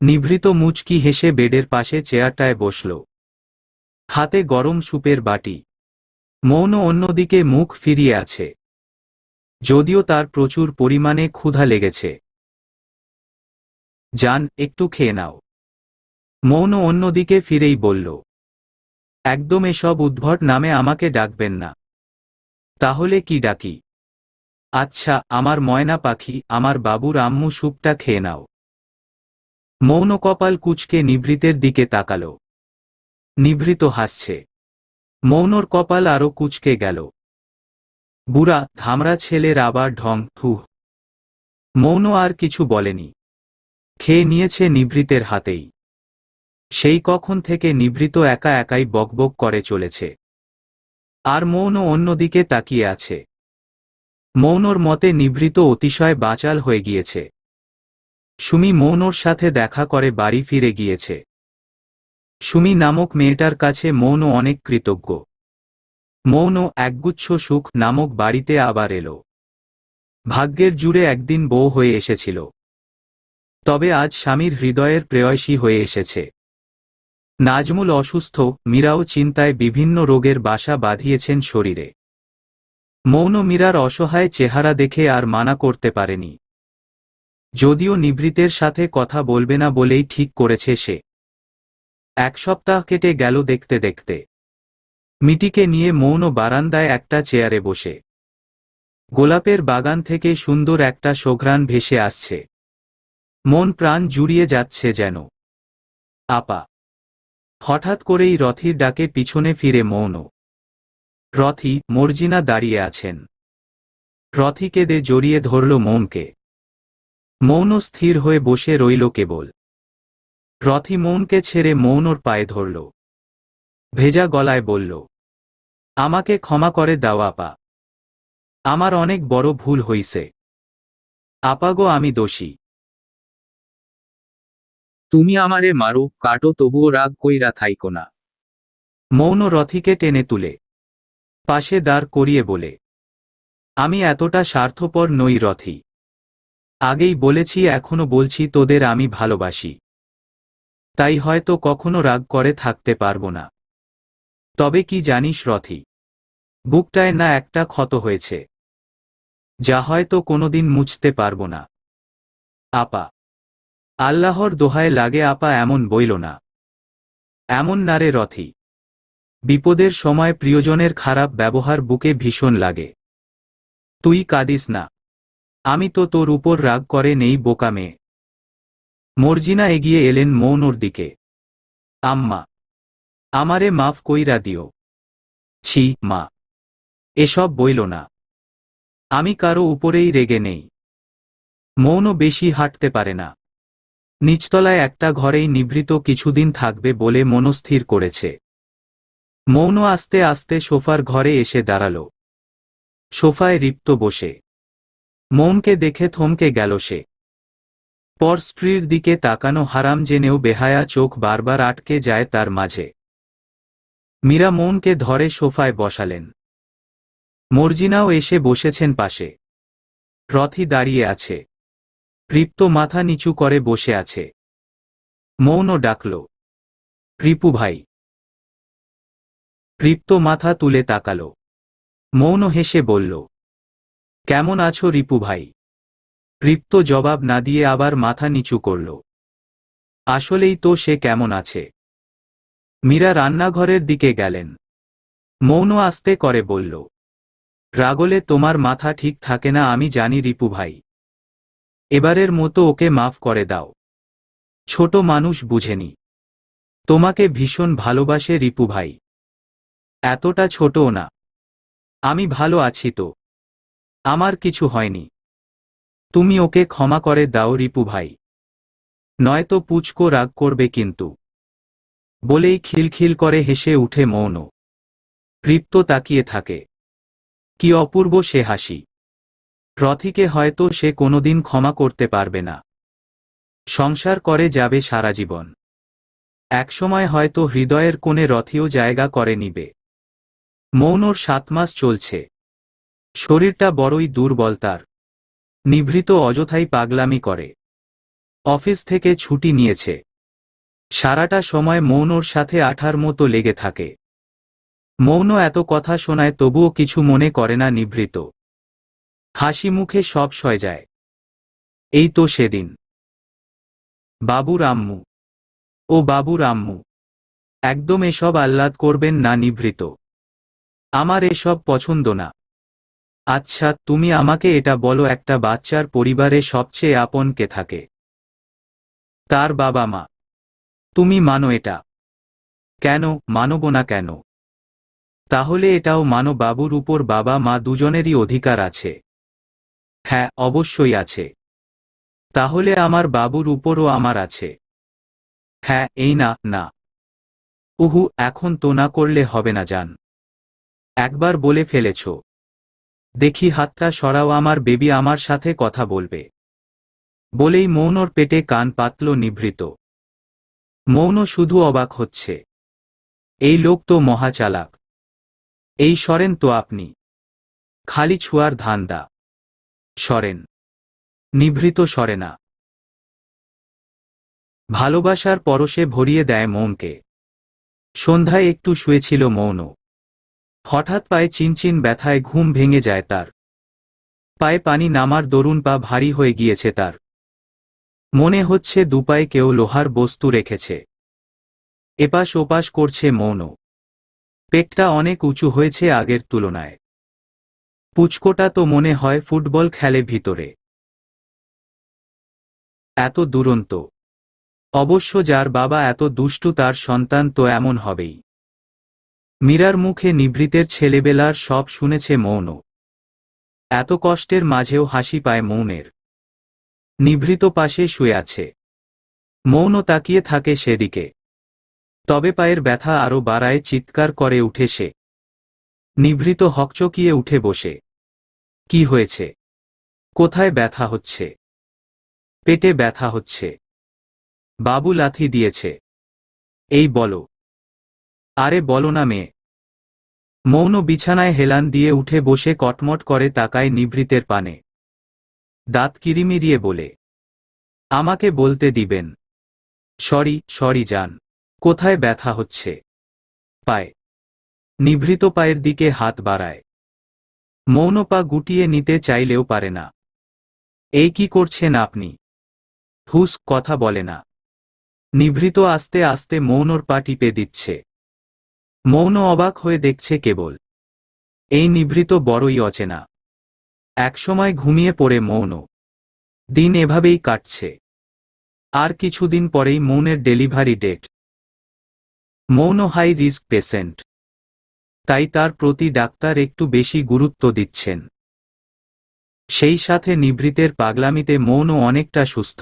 নিভৃত মুচকি হেসে বেডের পাশে চেয়ারটায় বসল। হাতে গরম সুপের বাটি। মৌন অন্যদিকে মুখ ফিরিয়ে আছে, যদিও তার প্রচুর পরিমাণে ক্ষুধা লেগেছে। যান, একটু খেয়ে নাও। মৌন অন্যদিকে ফিরেই বলল, একদম এসব উদ্ভট নামে আমাকে ডাকবেন না। তাহলে কি ডাকি? আচ্ছা, আমার ময়না পাখি, আমার বাবুর আম্মু, স্যুপটা খেয়ে নাও। মৌন কপাল কুঁচকে নিভৃতের দিকে তাকাল। নিভৃত হাসছে। মৌনর কপাল আরো কুঁচকে গেল। বুড়া ধামড়া ছেলের আবার ঢং। মৌন আর কিছু বলেনি। খেয়ে নিয়েছে নিভৃতের হাতেই। সেই কখন থেকে নিভৃত একা একাই বকবক করে চলেছে, আর মৌন অন্যদিকে তাকিয়ে আছে। মৌনর মতে নিভৃত অতিশয় বাচাল হয়ে গিয়েছে। সুমি মৌনর সাথে দেখা করে বাড়ি ফিরে গিয়েছে। সুমি নামক মেয়েটার কাছে মৌন অনেক কৃতজ্ঞ। মৌন একগুচ্ছ সুখ নামক বাড়িতে আবার এলো। ভাগ্যের জুড়ে একদিন বউ হয়ে এসেছিল, তবে আজ স্বামীর হৃদয়ের প্রেয়সী হয়ে এসেছে। নাজমুল অসুস্থ, মীরাও চিন্তায় বিভিন্ন রোগের বাসা বাঁধিয়েছেন শরীরে। মৌন মীরার অসহায় চেহারা দেখে আর মানা করতে পারেনি। যদিও নিভৃতের সাথে কথা বলবে না বলেই ঠিক করেছে সে। এক সপ্তাহ কেটে গেল দেখতে দেখতে। মিটিকে নিয়ে মৌন বারান্দায় একটা চেয়ারে বসে। গোলাপের বাগান থেকে সুন্দর একটা সুঘ্রাণ ভেসে আসছে। মন প্রাণ জুড়িয়ে যাচ্ছে যেন। আপা। হঠাৎ করেই রথির ডাকে পিছনে ফিরে মৌন। রথি, মর্জিনা দাঁড়িয়ে আছেন। রথি কেঁদে জড়িয়ে ধরল মৌনকে। মৌন স্থির হয়ে বসে রইল কেবল। রথি মৌনকে ছেড়ে মৌনর পায়ে ধরল। ভেজা গলায় বলল, আমাকে ক্ষমা করে দাও আপা। আমার অনেক বড় ভুল হইছে। আপাগো, আমি দোষী। তুমি আমারে মারো কাটো, তবুও রাগ কইরা থাইকো না। মৌন রথিকে টেনে তুলে পাশে দাঁড় করিয়ে বলে, আমি এতটা স্বার্থপর নই রথি। আগেই বলেছি, এখনো বলছি, তোদের আমি ভালোবাসি। তাই হয়তো কখনো রাগ করে থাকতে পারবো না। তবে কি জানিস রথি, বুকটায় না একটা ক্ষত হয়েছে, যা হয়তো কোনোদিন মুছতে পারবো না। আপা। আল্লাহর দোহায় লাগে আপা, এমন বইল না। এমন না রে রথি। বিপদের সময় প্রিয়জনের খারাপ ব্যবহার বুকে ভীষণ লাগে। তুই কাঁদিস না। আমি তো তোর উপর রাগ করে নেই বোকা মেয়ে। মর্জিনা এগিয়ে এলেন মৌনর দিকে। আম্মা, আমারে মাফ কইরা দিও। ছি মা, এসব বইল না। আমি কারো উপরেই রেগে নেই। মৌন বেশি হাঁটতে পারে না। নিচতলায় একটা ঘরেই নিভৃত কিছুদিন থাকবে বলে মনস্থির করেছে। মৌন আস্তে আস্তে সোফার ঘরে এসে দাঁড়াল। সোফায় রিপ্ত বসে। মৌনকে দেখে থমকে গেল সে। পর স্ত্রীর দিকে তাকানো হারাম জেনেও বেহায়া চোখ বারবার আটকে যায় তার মাঝে। মীরা মৌনকে ধরে সোফায় বসালেন। মর্জিনাও এসে বসেছেন পাশে। রথি দাঁড়িয়ে আছে। রিপ্ত মাথা নিচু করে বসে আছে। মৌনও ডাকল, রিপু ভাই। রিপ্ত মাথা তুলে তাকাল। মৌন হেসে বলল, কেমন আছো রিপু ভাই? রিপ্ত জবাব না দিয়ে আবার মাথা নিচু করল। আসলেই তো সে কেমন আছে। মীরা রান্নাঘরের দিকে গেলেন। মৌন আস্তে করে বলল, রাগলে তোমার মাথা ঠিক থাকে না আমি জানি রিপু ভাই। এবারের মতো ওকে মাফ করে দাও। ছোট মানুষ বুঝেনি। তোমাকে ভীষণ ভালোবাসে রিপু ভাই। এতটা ছোটও না। আমি ভালো আছি তো। আমার কিছু হয়নি। তুমি ওকে ক্ষমা করে দাও রিপু ভাই। নয়তো পুচকো রাগ করবে কিন্তু। বলেই খিলখিল করে হেসে উঠে মৌন। রিপ্ত তাকিয়ে থাকে। কি অপূর্ব সে হাসি। রথিকে হয়তো সে কোনোদিন ক্ষমা করতে পারবে না। সংসার করে যাবে সারা জীবন। একসময় হয়তো হৃদয়ের কোণে রথিও জায়গা করে নিবে। মৌনর 7 মাস চলছে। শরীরটা বড়ই দুর্বল তার। নিভৃত অযথাই পাগলামি করে। অফিস থেকে ছুটি নিয়েছে। সারাটা সময় মৌনর সাথে আঠার মতো লেগে থাকে। মৌন এত কথা শোনায় তবুও কিছু মনে করে না নিভৃত। হাসি মুখে সব সয়ে যায়। এই তো সেদিন। বাবুর আম্মু। ও বাবুর আম্মু। একদম এসব আহ্লাদ করবেন না নিভৃত। আমার এসব পছন্দ না। আচ্ছা তুমি আমাকে এটা বলো একটা বাচ্চার পরিবারে সবচেয়ে আপন কে থাকে? তার বাবা মা। তুমি মানো এটা? কেন মানব না কেন? তাহলে এটাও মানো বাবুর উপর বাবা মা দুজনেরই অধিকার আছে। হ্যাঁ অবশ্যই আছে। তাহলে আমার বাবুর উপরও আমার আছে। হ্যাঁ এই না না। উহু এখন তো না করলে হবে না জান। একবার বলে ফেলেছ। দেখি হাতটা সরাও আমার বেবি আমার সাথে কথা বলবে। বলেই মৌনর পেটে কান পাতল নিভৃত। মৌন শুধু অবাক হচ্ছে। এই লোক তো মহা চালাক। এই সরেন তো আপনি। খালি ছুয়ার ধান্দা। সরেন। নিভৃত সরে না। ভালোবাসার পরশে ভরিয়ে দেয় মৌনকে। সন্ধ্যায় একটু শুয়েছিল মৌন। হঠাৎ পায়ে চিনচিন ব্যথায় ঘুম ভেঙে যায় তার। পায়ে পানি নামার দরুন পা ভারী হয়ে গিয়েছে তার। মনে হচ্ছে দুপায়ে কেউ লোহার বস্তু রেখেছে। এপাশ ওপাশ করছে মৌন। পেটটা অনেক উঁচু হয়েছে আগের তুলনায়। পুচকোটা তো মনে হয় ফুটবল খেলে ভিতরে। এত দুরন্ত। অবশ্য যার বাবা এত দুষ্টু তার সন্তান তো এমন হবেই। মীরার মুখে নিভৃতের ছেলেবেলার সব শুনেছে মৌন। এত কষ্টের মাঝেও হাসি পায় মৌনের। নিভৃত পাশে শুয়ে আছে। মৌন তাকিয়ে থাকে সেদিকে। তবে পায়ের ব্যথা আরো বাড়ায় চিৎকার করে উঠে সে। নিভৃত হকচকিয়ে উঠে বসে। কি হয়েছে? কোথায় ব্যথা হচ্ছে? পেটে ব্যথা হচ্ছে। বাবু লাথি দিয়েছে। এই বলো। আরে বলো না মেয়ে। মৌন বিছানায় হেলান দিয়ে উঠে বসে কটমট করে তাকায় নিভৃতের পানে। দাঁত কিরিমিরিয়ে বলে। আমাকে বলতে দিবেন। সরি সরি জান। কোথায় ব্যথা হচ্ছে? পায়ে। নিভৃত পায়ের দিকে হাত বাড়ায়। মৌন পা গুটিয়ে নিতে চাইলেও পারে না। এই কি করছেন আপনি? হুস কথা বলে না। নিভৃত আস্তে আস্তে মৌনর পা টিপে দিচ্ছে। মৌন অবাক হয়ে দেখছে কেবল। এই নিভৃত বড়ই অচেনা। একসময় ঘুমিয়ে পড়ে মৌন। দিন এভাবেই কাটছে। আর কিছুদিন পরেই মৌনের ডেলিভারি ডেট। মৌন হাই রিস্ক পেশেন্ট। তাই তার প্রতি ডাক্তার একটু বেশি গুরুত্ব দিচ্ছেন। সেই সাথে নিভৃতের পাগলামিতে মৌনও অনেকটা সুস্থ।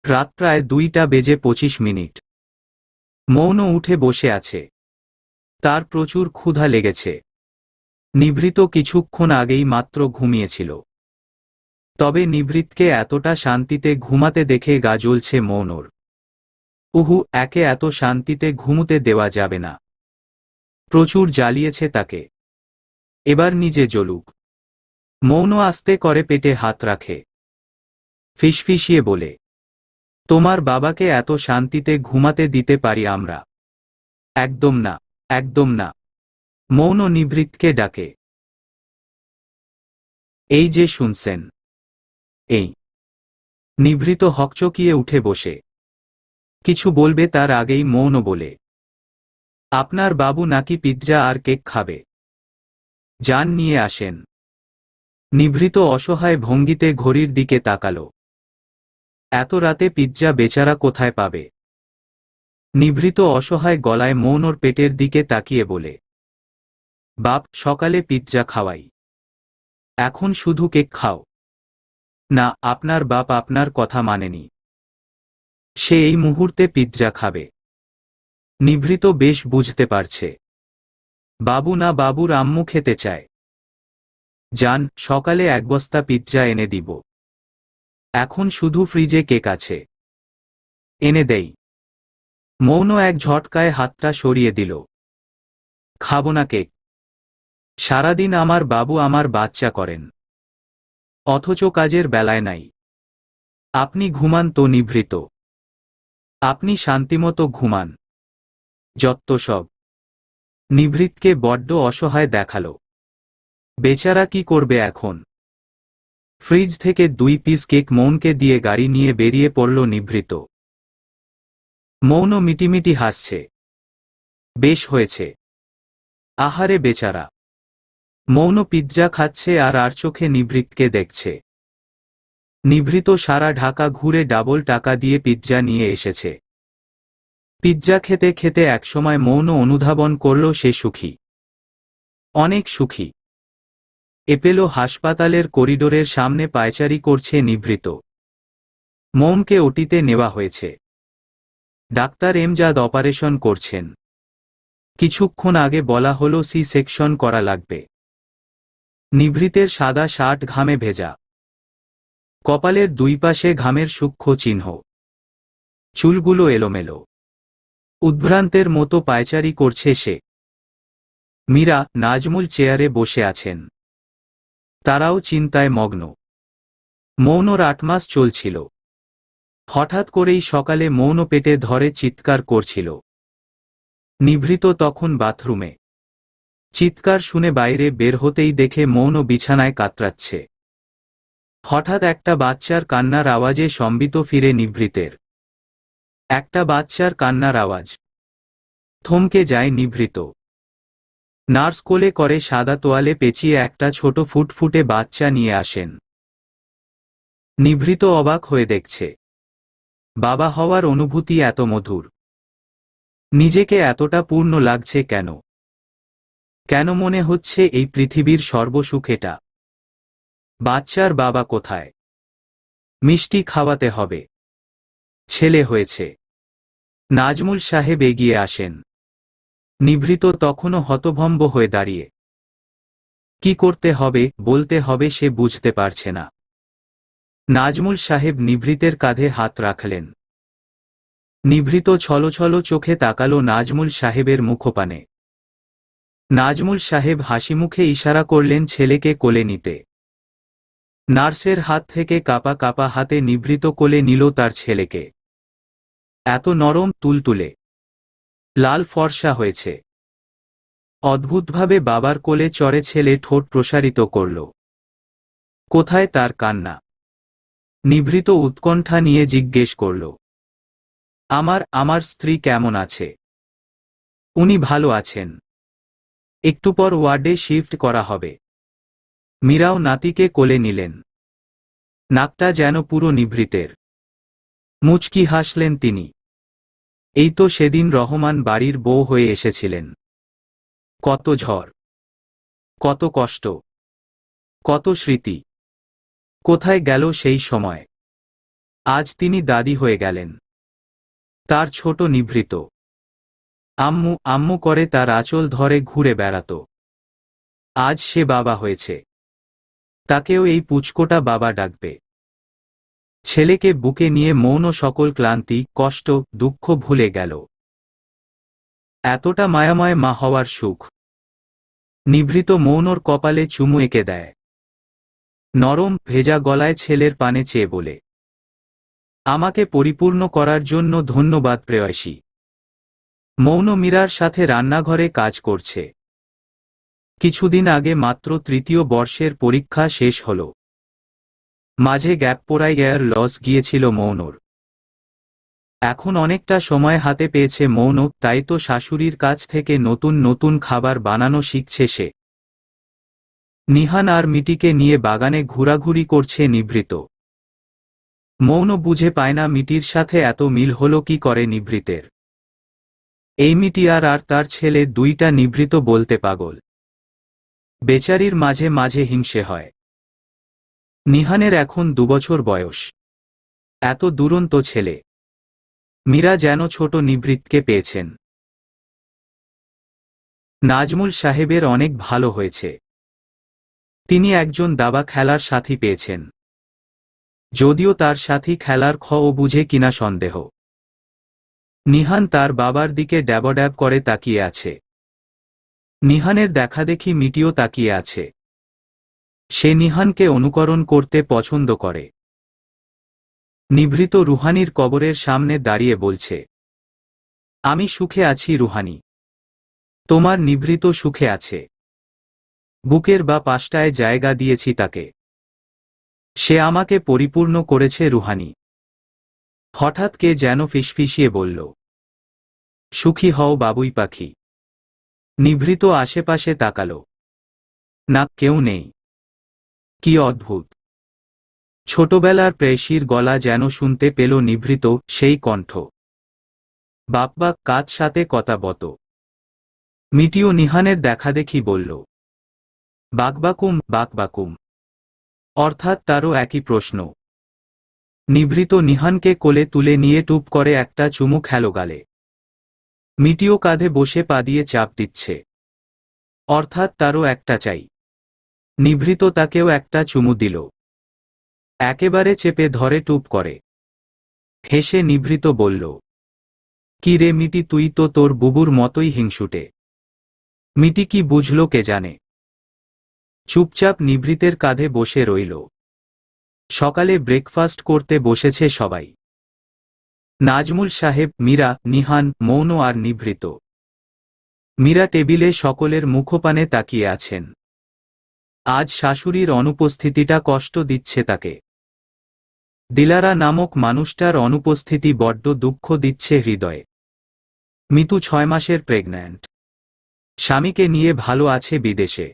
রাত প্রায় 2:25। মৌন উঠে বসে আছে। তার প্রচুর ক্ষুধা লেগেছে। নিভৃত কিছুক্ষণ আগেই মাত্র ঘুমিয়েছিল। তবে নিভৃতকে এতটা শান্তিতে ঘুমাতে দেখে গা জ্বলছে মৌনর। উহু একে এত শান্তিতে ঘুমুতে দেওয়া যাবে না। প্রচুর জ্বালিয়েছে তাকে। এবার নিজে জ্বলুক। মৌন আস্তে করে পেটে হাত রাখে। ফিসফিসিয়ে বলে। তোমার বাবাকে এত শান্তিতে ঘুমাতে দিতে পারি আমরা? একদম না। একদম না। মৌন নিভৃতকে ডাকে। এই যে শুনছেন। এই। নিভৃত হকচকিয়ে উঠে বসে। কিছু বলবে তার আগেই মৌন বলে। আপনার বাবু নাকি পিৎজা আর কেক খাবে? যান নিয়ে আসেন। নিভৃত অসহায় ভঙ্গিতে ঘড়ির দিকে তাকালো। এত রাতে পিৎজা বেচারা কোথায় পাবে? নিভৃত অসহায় গলায় মৌনর পেটের দিকে তাকিয়ে বলে, বাপ, সকালে পিৎজা খাওয়াই, এখন শুধু কেক খাও। না, আপনার বাপ আপনার কথা মানেনি। সে এই মুহূর্তে পিৎজা খাবে। নিভৃত বেশ বুঝতে পারছে বাবু না বাবুর আম্মু খেতে চায়। যান, সকালে এক বস্তা পিৎজা এনে দিব। এখন শুধু ফ্রিজে কেক আছে, এনে দেই। মৌন এক ঝটকায় হাতটা সরিয়ে দিল। খাবো না কেক। সারাদিন আমার বাবু আমার বাচ্চা করেন, অথচ কাজের বেলায় নাই। আপনি ঘুমান তো নিভৃত, আপনি শান্তিমতো ঘুমান। যত্ত সব। নিভৃতকে বড্ড অসহায় দেখালো। বেচারা কি করবে এখন? ফ্রিজ থেকে 2 পিস কেক মৌনকে দিয়ে গাড়ি নিয়ে বেরিয়ে পড়ল নিভৃত। মৌন মিটিমিটি হাসছে। বেশ হয়েছে। আহারে বেচারা। মৌন পিৎজা খাচ্ছে আর চোখে নিভৃতকে দেখছে। নিভৃত সারা ঢাকা ঘুরে ডাবল টাকা দিয়ে পিৎজা নিয়ে এসেছে। পিৎজা খেতে খেতে একসময় মৌন অনুধাবন করল সে সুখী, অনেক সুখী। এপেলো হাসপাতালের করিডোরের সামনে পায়চারি করছে নিভৃত। মৌনকে ওটিতে নেওয়া হয়েছে। ডাক্তার এমজাদ অপারেশন করছেন। কিছুক্ষণ আগে বলা হলো সি সেকশন করা লাগবে। নিভৃতের সাদা শার্ট ঘামে ভেজা, কপালের দুই পাশে ঘামের সূক্ষ্ম চিহ্ন, চুলগুলো এলোমেলো। উদ্ভ্রান্তের মতো পায়চারি করছে সে। মীরা, নাজমুল চেয়ারে বসে আছেন। তারাও চিন্তায় মগ্ন। মৌনর 8 মাস চলছিল। হঠাৎ করেই সকালে মৌন পেটে ধরে চিৎকার করছিল। নিভৃত তখন বাথরুমে। চিৎকার শুনে বাইরে বের হতেই দেখে মৌন বিছানায় কাতরাচ্ছে। হঠাৎ একটা বাচ্চার কান্নার আওয়াজে সম্বিত ফিরে নিভৃতের। একটা বাচ্চার কান্নার আওয়াজ। থমকে যায় নিভৃত। নার্স কোলে করে সাদা তোয়ালে পেঁচিয়ে একটা ছোট ফুটফুটে বাচ্চা নিয়ে আসেন। নিভৃত অবাক হয়ে দেখছে। বাবা হওয়ার অনুভূতি এত মধুর। নিজেকে এতটা পূর্ণ লাগছে কেন? কেন মনে হচ্ছে এই পৃথিবীর সর্বসুখ এটা? বাচ্চার বাবা কোথায়? মিষ্টি খাওয়াতে হবে। ছেলে হয়েছে। নাজমুল সাহেব এগিয়ে আসেন। নিভৃত তখনও হতভম্ব হয়ে দাঁড়িয়ে। কি করতে হবে, বলতে হবে সে বুঝতে পারছে না। নাজমুল সাহেব নিভৃতের কাঁধে হাত রাখলেন। নিভৃত ছলছল চোখে তাকালো নাজমুল সাহেবের মুখপানে। নাজমুল সাহেব হাসিমুখে ইশারা করলেন ছেলেকে কোলে নিতে। নার্সের হাত থেকে কাঁপা কাঁপা হাতে নিভৃত কোলে নিল তার ছেলেকে। এত নরম, তুলতুলে, লাল ফর্সা হয়েছে। অদ্ভুতভাবে বাবার কোলে চড়ে ছেলে ঠোঁট প্রসারিত করল। কোথায় তার কান্না? নিভৃত উৎকণ্ঠা নিয়ে জিজ্ঞেস করল, আমার স্ত্রী কেমন আছে? উনি ভালো আছেন। একটু পর ওয়ার্ডে শিফট করা হবে। মীরাও নাতিকে কোলে নিলেন। নাকটা যেন পুরো নিভৃতের। মুচকি হাসলেন তিনি। এই তো সেদিন রহমান বাড়ির বউ হয়ে এসেছিলেন। কত ঝড়, কত কষ্ট, কত স্মৃতি। কোথায় গেল সেই সময়? আজ তিনি দাদি হয়ে গেলেন। তার ছোট নিভৃত আম্মু আম্মু করে তার আঁচল ধরে ঘুরে বেড়াত। আজ সে বাবা হয়েছে। তাকেও এই পুচকোটা বাবা ডাকবে। ছেলেকে বুকে নিয়ে মৌন সকল ক্লান্তি, কষ্ট, দুঃখ ভুলে গেল। এতটা মায়াময় মা হওয়ার সুখ। নিভৃত মৌনর কপালে চুমু এঁকে দেয়। নরম ভেজা গলায় ছেলের পানে চেয়ে বলে, আমাকে পরিপূর্ণ করার জন্য ধন্যবাদ প্রেয়সী। মৌন মীরার সাথে রান্নাঘরে কাজ করছে। কিছুদিন আগে মাত্র 3য় বর্ষের পরীক্ষা শেষ হল। মাঝে গ্যাপ পড়ায় লস গিয়েছিল মৌনর। এখন অনেকটা সময় হাতে পেয়েছে মৌন, তাই তো শাশুড়ির কাছ থেকে নতুন নতুন খাবার বানানো শিখছে সে। নিহান আর মিটিকে নিয়ে বাগানে ঘোরাঘুরি করছে নিভৃত। মৌন বুঝে পায় না মিটির সাথে এত মিল হলো কি করে নিভৃতের। এই মিটি আর তার ছেলে দুইটা নিভৃত বলতে পাগল। বেচারির মাঝে মাঝে হিংসে হয়। নিহানের এখন 2 বছর বয়স। এত দুরন্ত ছেলে। মীরা যেন ছোট নিভৃতকে পেয়েছেন। নাজমুল সাহেবের অনেক ভালো হয়েছে। তিনি একজন দাবা খেলার সাথী পেয়েছেন। যদিও তার সাথী খেলার ও বুঝে কিনা সন্দেহ। নিহান তার বাবার দিকে ড্যাবড্যাব করে তাকিয়ে আছে। নিহানের দেখাদেখি মিটিও তাকিয়ে আছে। সে নিহানকে অনুকরণ করতে পছন্দ করে। নিভৃত রুহানির কবরের সামনে দাঁড়িয়ে বলছে, আমি সুখে আছি রুহানি। তোমার নিভৃত সুখে আছে। বুকের বা পাশটায় জায়গা দিয়েছি তাকে। সে আমাকে পরিপূর্ণ করেছে রুহানি। হঠাৎ কে যেন ফিসফিসিয়ে বলল, সুখী হও বাবুই পাখি। নিভৃত আশেপাশে তাকালো। না, কেউ নেই। কি অদ্ভুত। ছোটবেলার প্রেয়সীর গলা যেন শুনতে পেল নিভৃত সেই কণ্ঠ। বাপ্পা কাজ সাথে কথা বত। মিটিও নিহানের দেখাদেখি বলল, বাকবাকুম বাকবাকুম। অর্থাৎ তারও একই প্রশ্ন। নিভৃত নিহানকে কোলে তুলে নিয়ে টুপ করে একটা চুমু খেলো গালে। মিটিও কাঁধে বসে পা দিয়ে চাপ দিচ্ছে। অর্থাৎ তারও একটা চাই। নিভৃত তাকেও একটা চুমু দিল। একেবারে চেপে ধরে টুপ করে। হেসে নিভৃত বলল, কি রে মিটি, তুই তো তোর বুবুর মতোই হিংসুটে। মিটি কি বুঝল কে জানে। চুপচাপ নিভৃতের কাঁধে বসে রইল। সকালে ব্রেকফাস্ট করতে বসেছে সবাই। নাজমুল সাহেব, মীরা, নিহান, মৌন আর নিভৃত। মীরা টেবিলে সকলের মুখপানে তাকিয়ে আছেন। আজ শাশুড়ির অনুপস্থিতিটা কষ্ট দিচ্ছে তাকে। দিলারা নামক মানুষটার অনুপস্থিতি বড্ড দুঃখ দিচ্ছে হৃদয়ে। মিতু 6 মাসের প্রেগন্যান্ট। স্বামীকে নিয়ে ভালো আছে বিদেশে।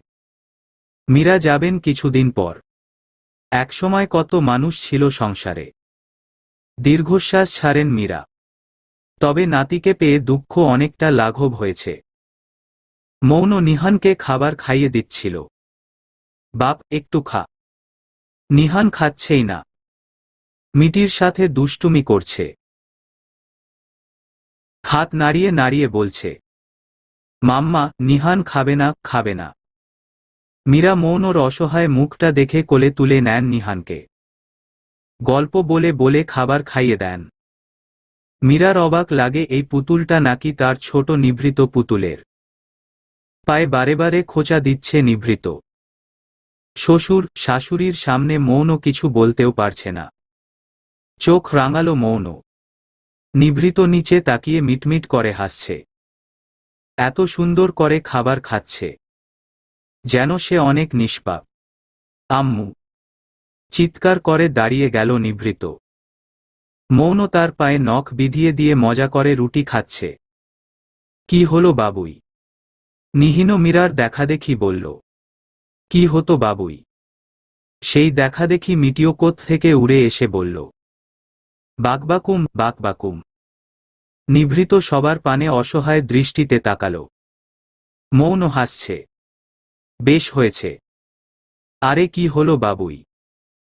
মীরা যাবেন কিছুদিন পর। একসময় কত মানুষ ছিল সংসারে। দীর্ঘশ্বাস ছাড়েন মীরা। তবে নাতিকে পেয়ে দুঃখ অনেকটা লাঘব হয়েছে। মৌন নিহানকে খাবার খাইয়ে দিচ্ছিল। বাপ, একটু খা। নিহান খাচ্ছেই না। মিটির সাথে দুষ্টুমি করছে। হাত নাড়িয়ে নাড়িয়ে বলছে, মাম্মা, নিহান খাবে না, খাবে না। মীরা মৌনর অসহায় মুখটা দেখে কোলে তুলে নেন নিহানকে। গল্প বলে বলে খাবার খাইয়ে দেন। মীরার অবাক লাগে এই পুতুলটা নাকি তার ছোট নিভৃত পুতুলের। পায়ে বারে বারে খোঁচা দিচ্ছে নিভৃত। শ্বশুর শাশুড়ির সামনে মৌন কিছু বলতেও পারছে না। চোখ রাঙালো মৌন। নিভৃত নিচে তাকিয়ে মিটমিট করে হাসছে। এত সুন্দর করে খাবার খাচ্ছে, যেন সে অনেক নিষ্পাপ। আম্মু! চিৎকার করে দাঁড়িয়ে গেল নিভৃত। মৌন তার পায়ে নখ বিধিয়ে দিয়ে মজা করে রুটি খাচ্ছে। কি হলো বাবুই? নিহীন মীরার দেখাদেখি বলল, কি হতো বাবুই? সেই দেখাদেখি মিটিও কোথ থেকে উড়ে এসে বলল, বাকবাকুম বাকবাকুম। নিভৃত সবার পানে অসহায় দৃষ্টিতে তাকালো। মৌন হাসছে। বেশ হয়েছে। আরে কি হলো বাবুই?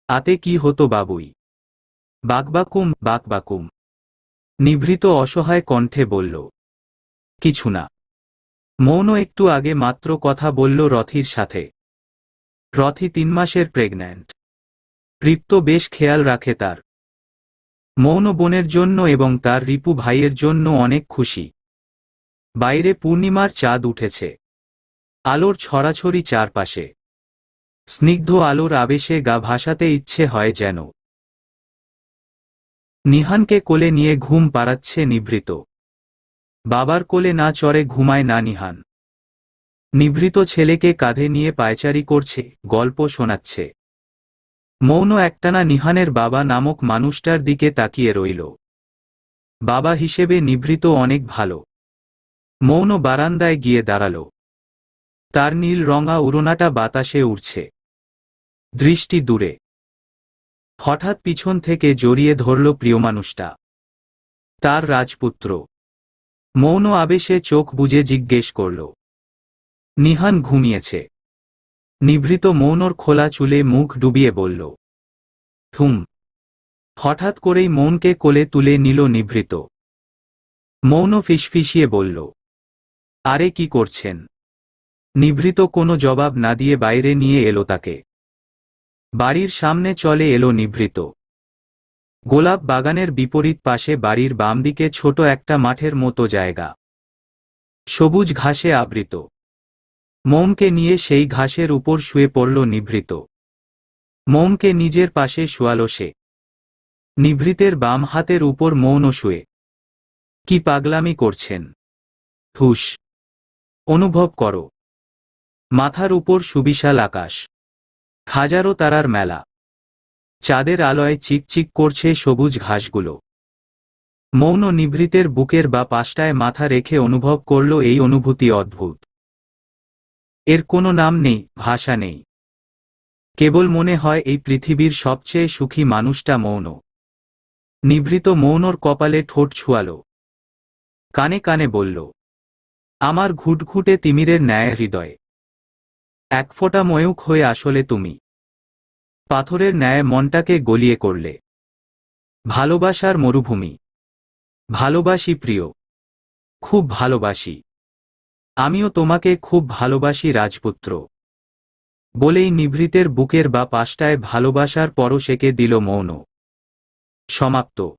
আতে কি হতো বাবুই? বাকবাকুম বাকবাকুম। নিভৃত অসহায় কণ্ঠে বলল, কিছু না। মৌন একটু আগে মাত্র কথা বলল রথির সাথে। রথি 3 মাসের প্রেগন্যান্ট। রিপ্ত বেশ খেয়াল রাখে তার। মৌন বোনের জন্য এবং তার রিপু ভাইয়ের জন্য অনেক খুশি। বাইরে পূর্ণিমার চাঁদ উঠেছে। আলোর ছড়াছড়ি চারপাশে। স্নিগ্ধ আলোর আবেশে গা ভাসাতে ইচ্ছে হয় যেন। নিহানকে কোলে নিয়ে ঘুম পাড়াচ্ছে নিভৃত। বাবার কোলে না চড়ে ঘুমায় না নিহান। নিভৃত ছেলেকে কাঁধে নিয়ে পায়চারি করছে, গল্প শোনাচ্ছে। মৌন একটানা নিহানের বাবা নামক মানুষটার দিকে তাকিয়ে রইল। বাবা হিসেবে নিভৃত অনেক ভালো। মৌন বারান্দায় গিয়ে দাঁড়াল। তার নীল রঙা উড়নাটা বাতাসে উড়ছে, দৃষ্টি দূরে। হঠাৎ পিছন থেকে জড়িয়ে ধরল প্রিয় মানুষটা, তার রাজপুত্র। মৌন আবেশে চোখ বুজে জিজ্ঞেস করল, নিহান ঘুমিয়েছে? নিভৃত মৌনর খোলা চুলে মুখ ডুবিয়ে বলল, হুম। হঠাৎ করেই মৌনকে কোলে তুলে নিল নিভৃত। মৌন ফিসফিসিয়ে বলল, আরে কি করছেন? নিভৃত কোনো জবাব না দিয়ে বাইরে নিয়ে এলো তাকে। বাড়ির সামনে চলে এলো নিভৃত। গোলাপ বাগানের বিপরীত পাশে বাড়ির বাম দিকে ছোট একটা মাঠের মতো জায়গা, সবুজ ঘাসে আবৃত। মৌনকে নিয়ে সেই ঘাসের উপর শুয়ে পড়ল নিভৃত। মৌনকে নিজের পাশে শোয়ালো সে। নিভৃতের বাম হাতের উপর মৌনও শুয়ে। কি পাগলামি করছেন? হুশ, অনুভব করো। মাথার উপর সুবিশাল আকাশ, হাজারো তারার মেলা, চাঁদের আলোয় চিকচিক করছে সবুজ ঘাসগুলো। মৌন নিভৃতের বুকের বা পাশটায় মাথা রেখে অনুভব করল এই অনুভূতি অদ্ভুত। এর কোনো নাম নেই, ভাষা নেই। কেবল মনে হয় এই পৃথিবীর সবচেয়ে সুখী মানুষটা মৌন। নিভৃত মৌনর কপালে ঠোঁট ছুয়াল, কানে কানে বলল, আমার ঘুটঘুটে তিমিরের ন্যায় হৃদয়, এক ফোঁটা ময়ূখ হয়ে আসলে তুমি। পাথরের ন্যায় মনটাকে গলিয়ে করলে। ভালোবাসার মরুভূমি। ভালোবাসি প্রিয়, খুব ভালোবাসি। আমিও তোমাকে খুব ভালোবাসি রাজপুত্র। বলেই নিভৃতের বুকের বা পাশটায় ভালোবাসার পরশেকে দিল মৌন। সমাপ্ত।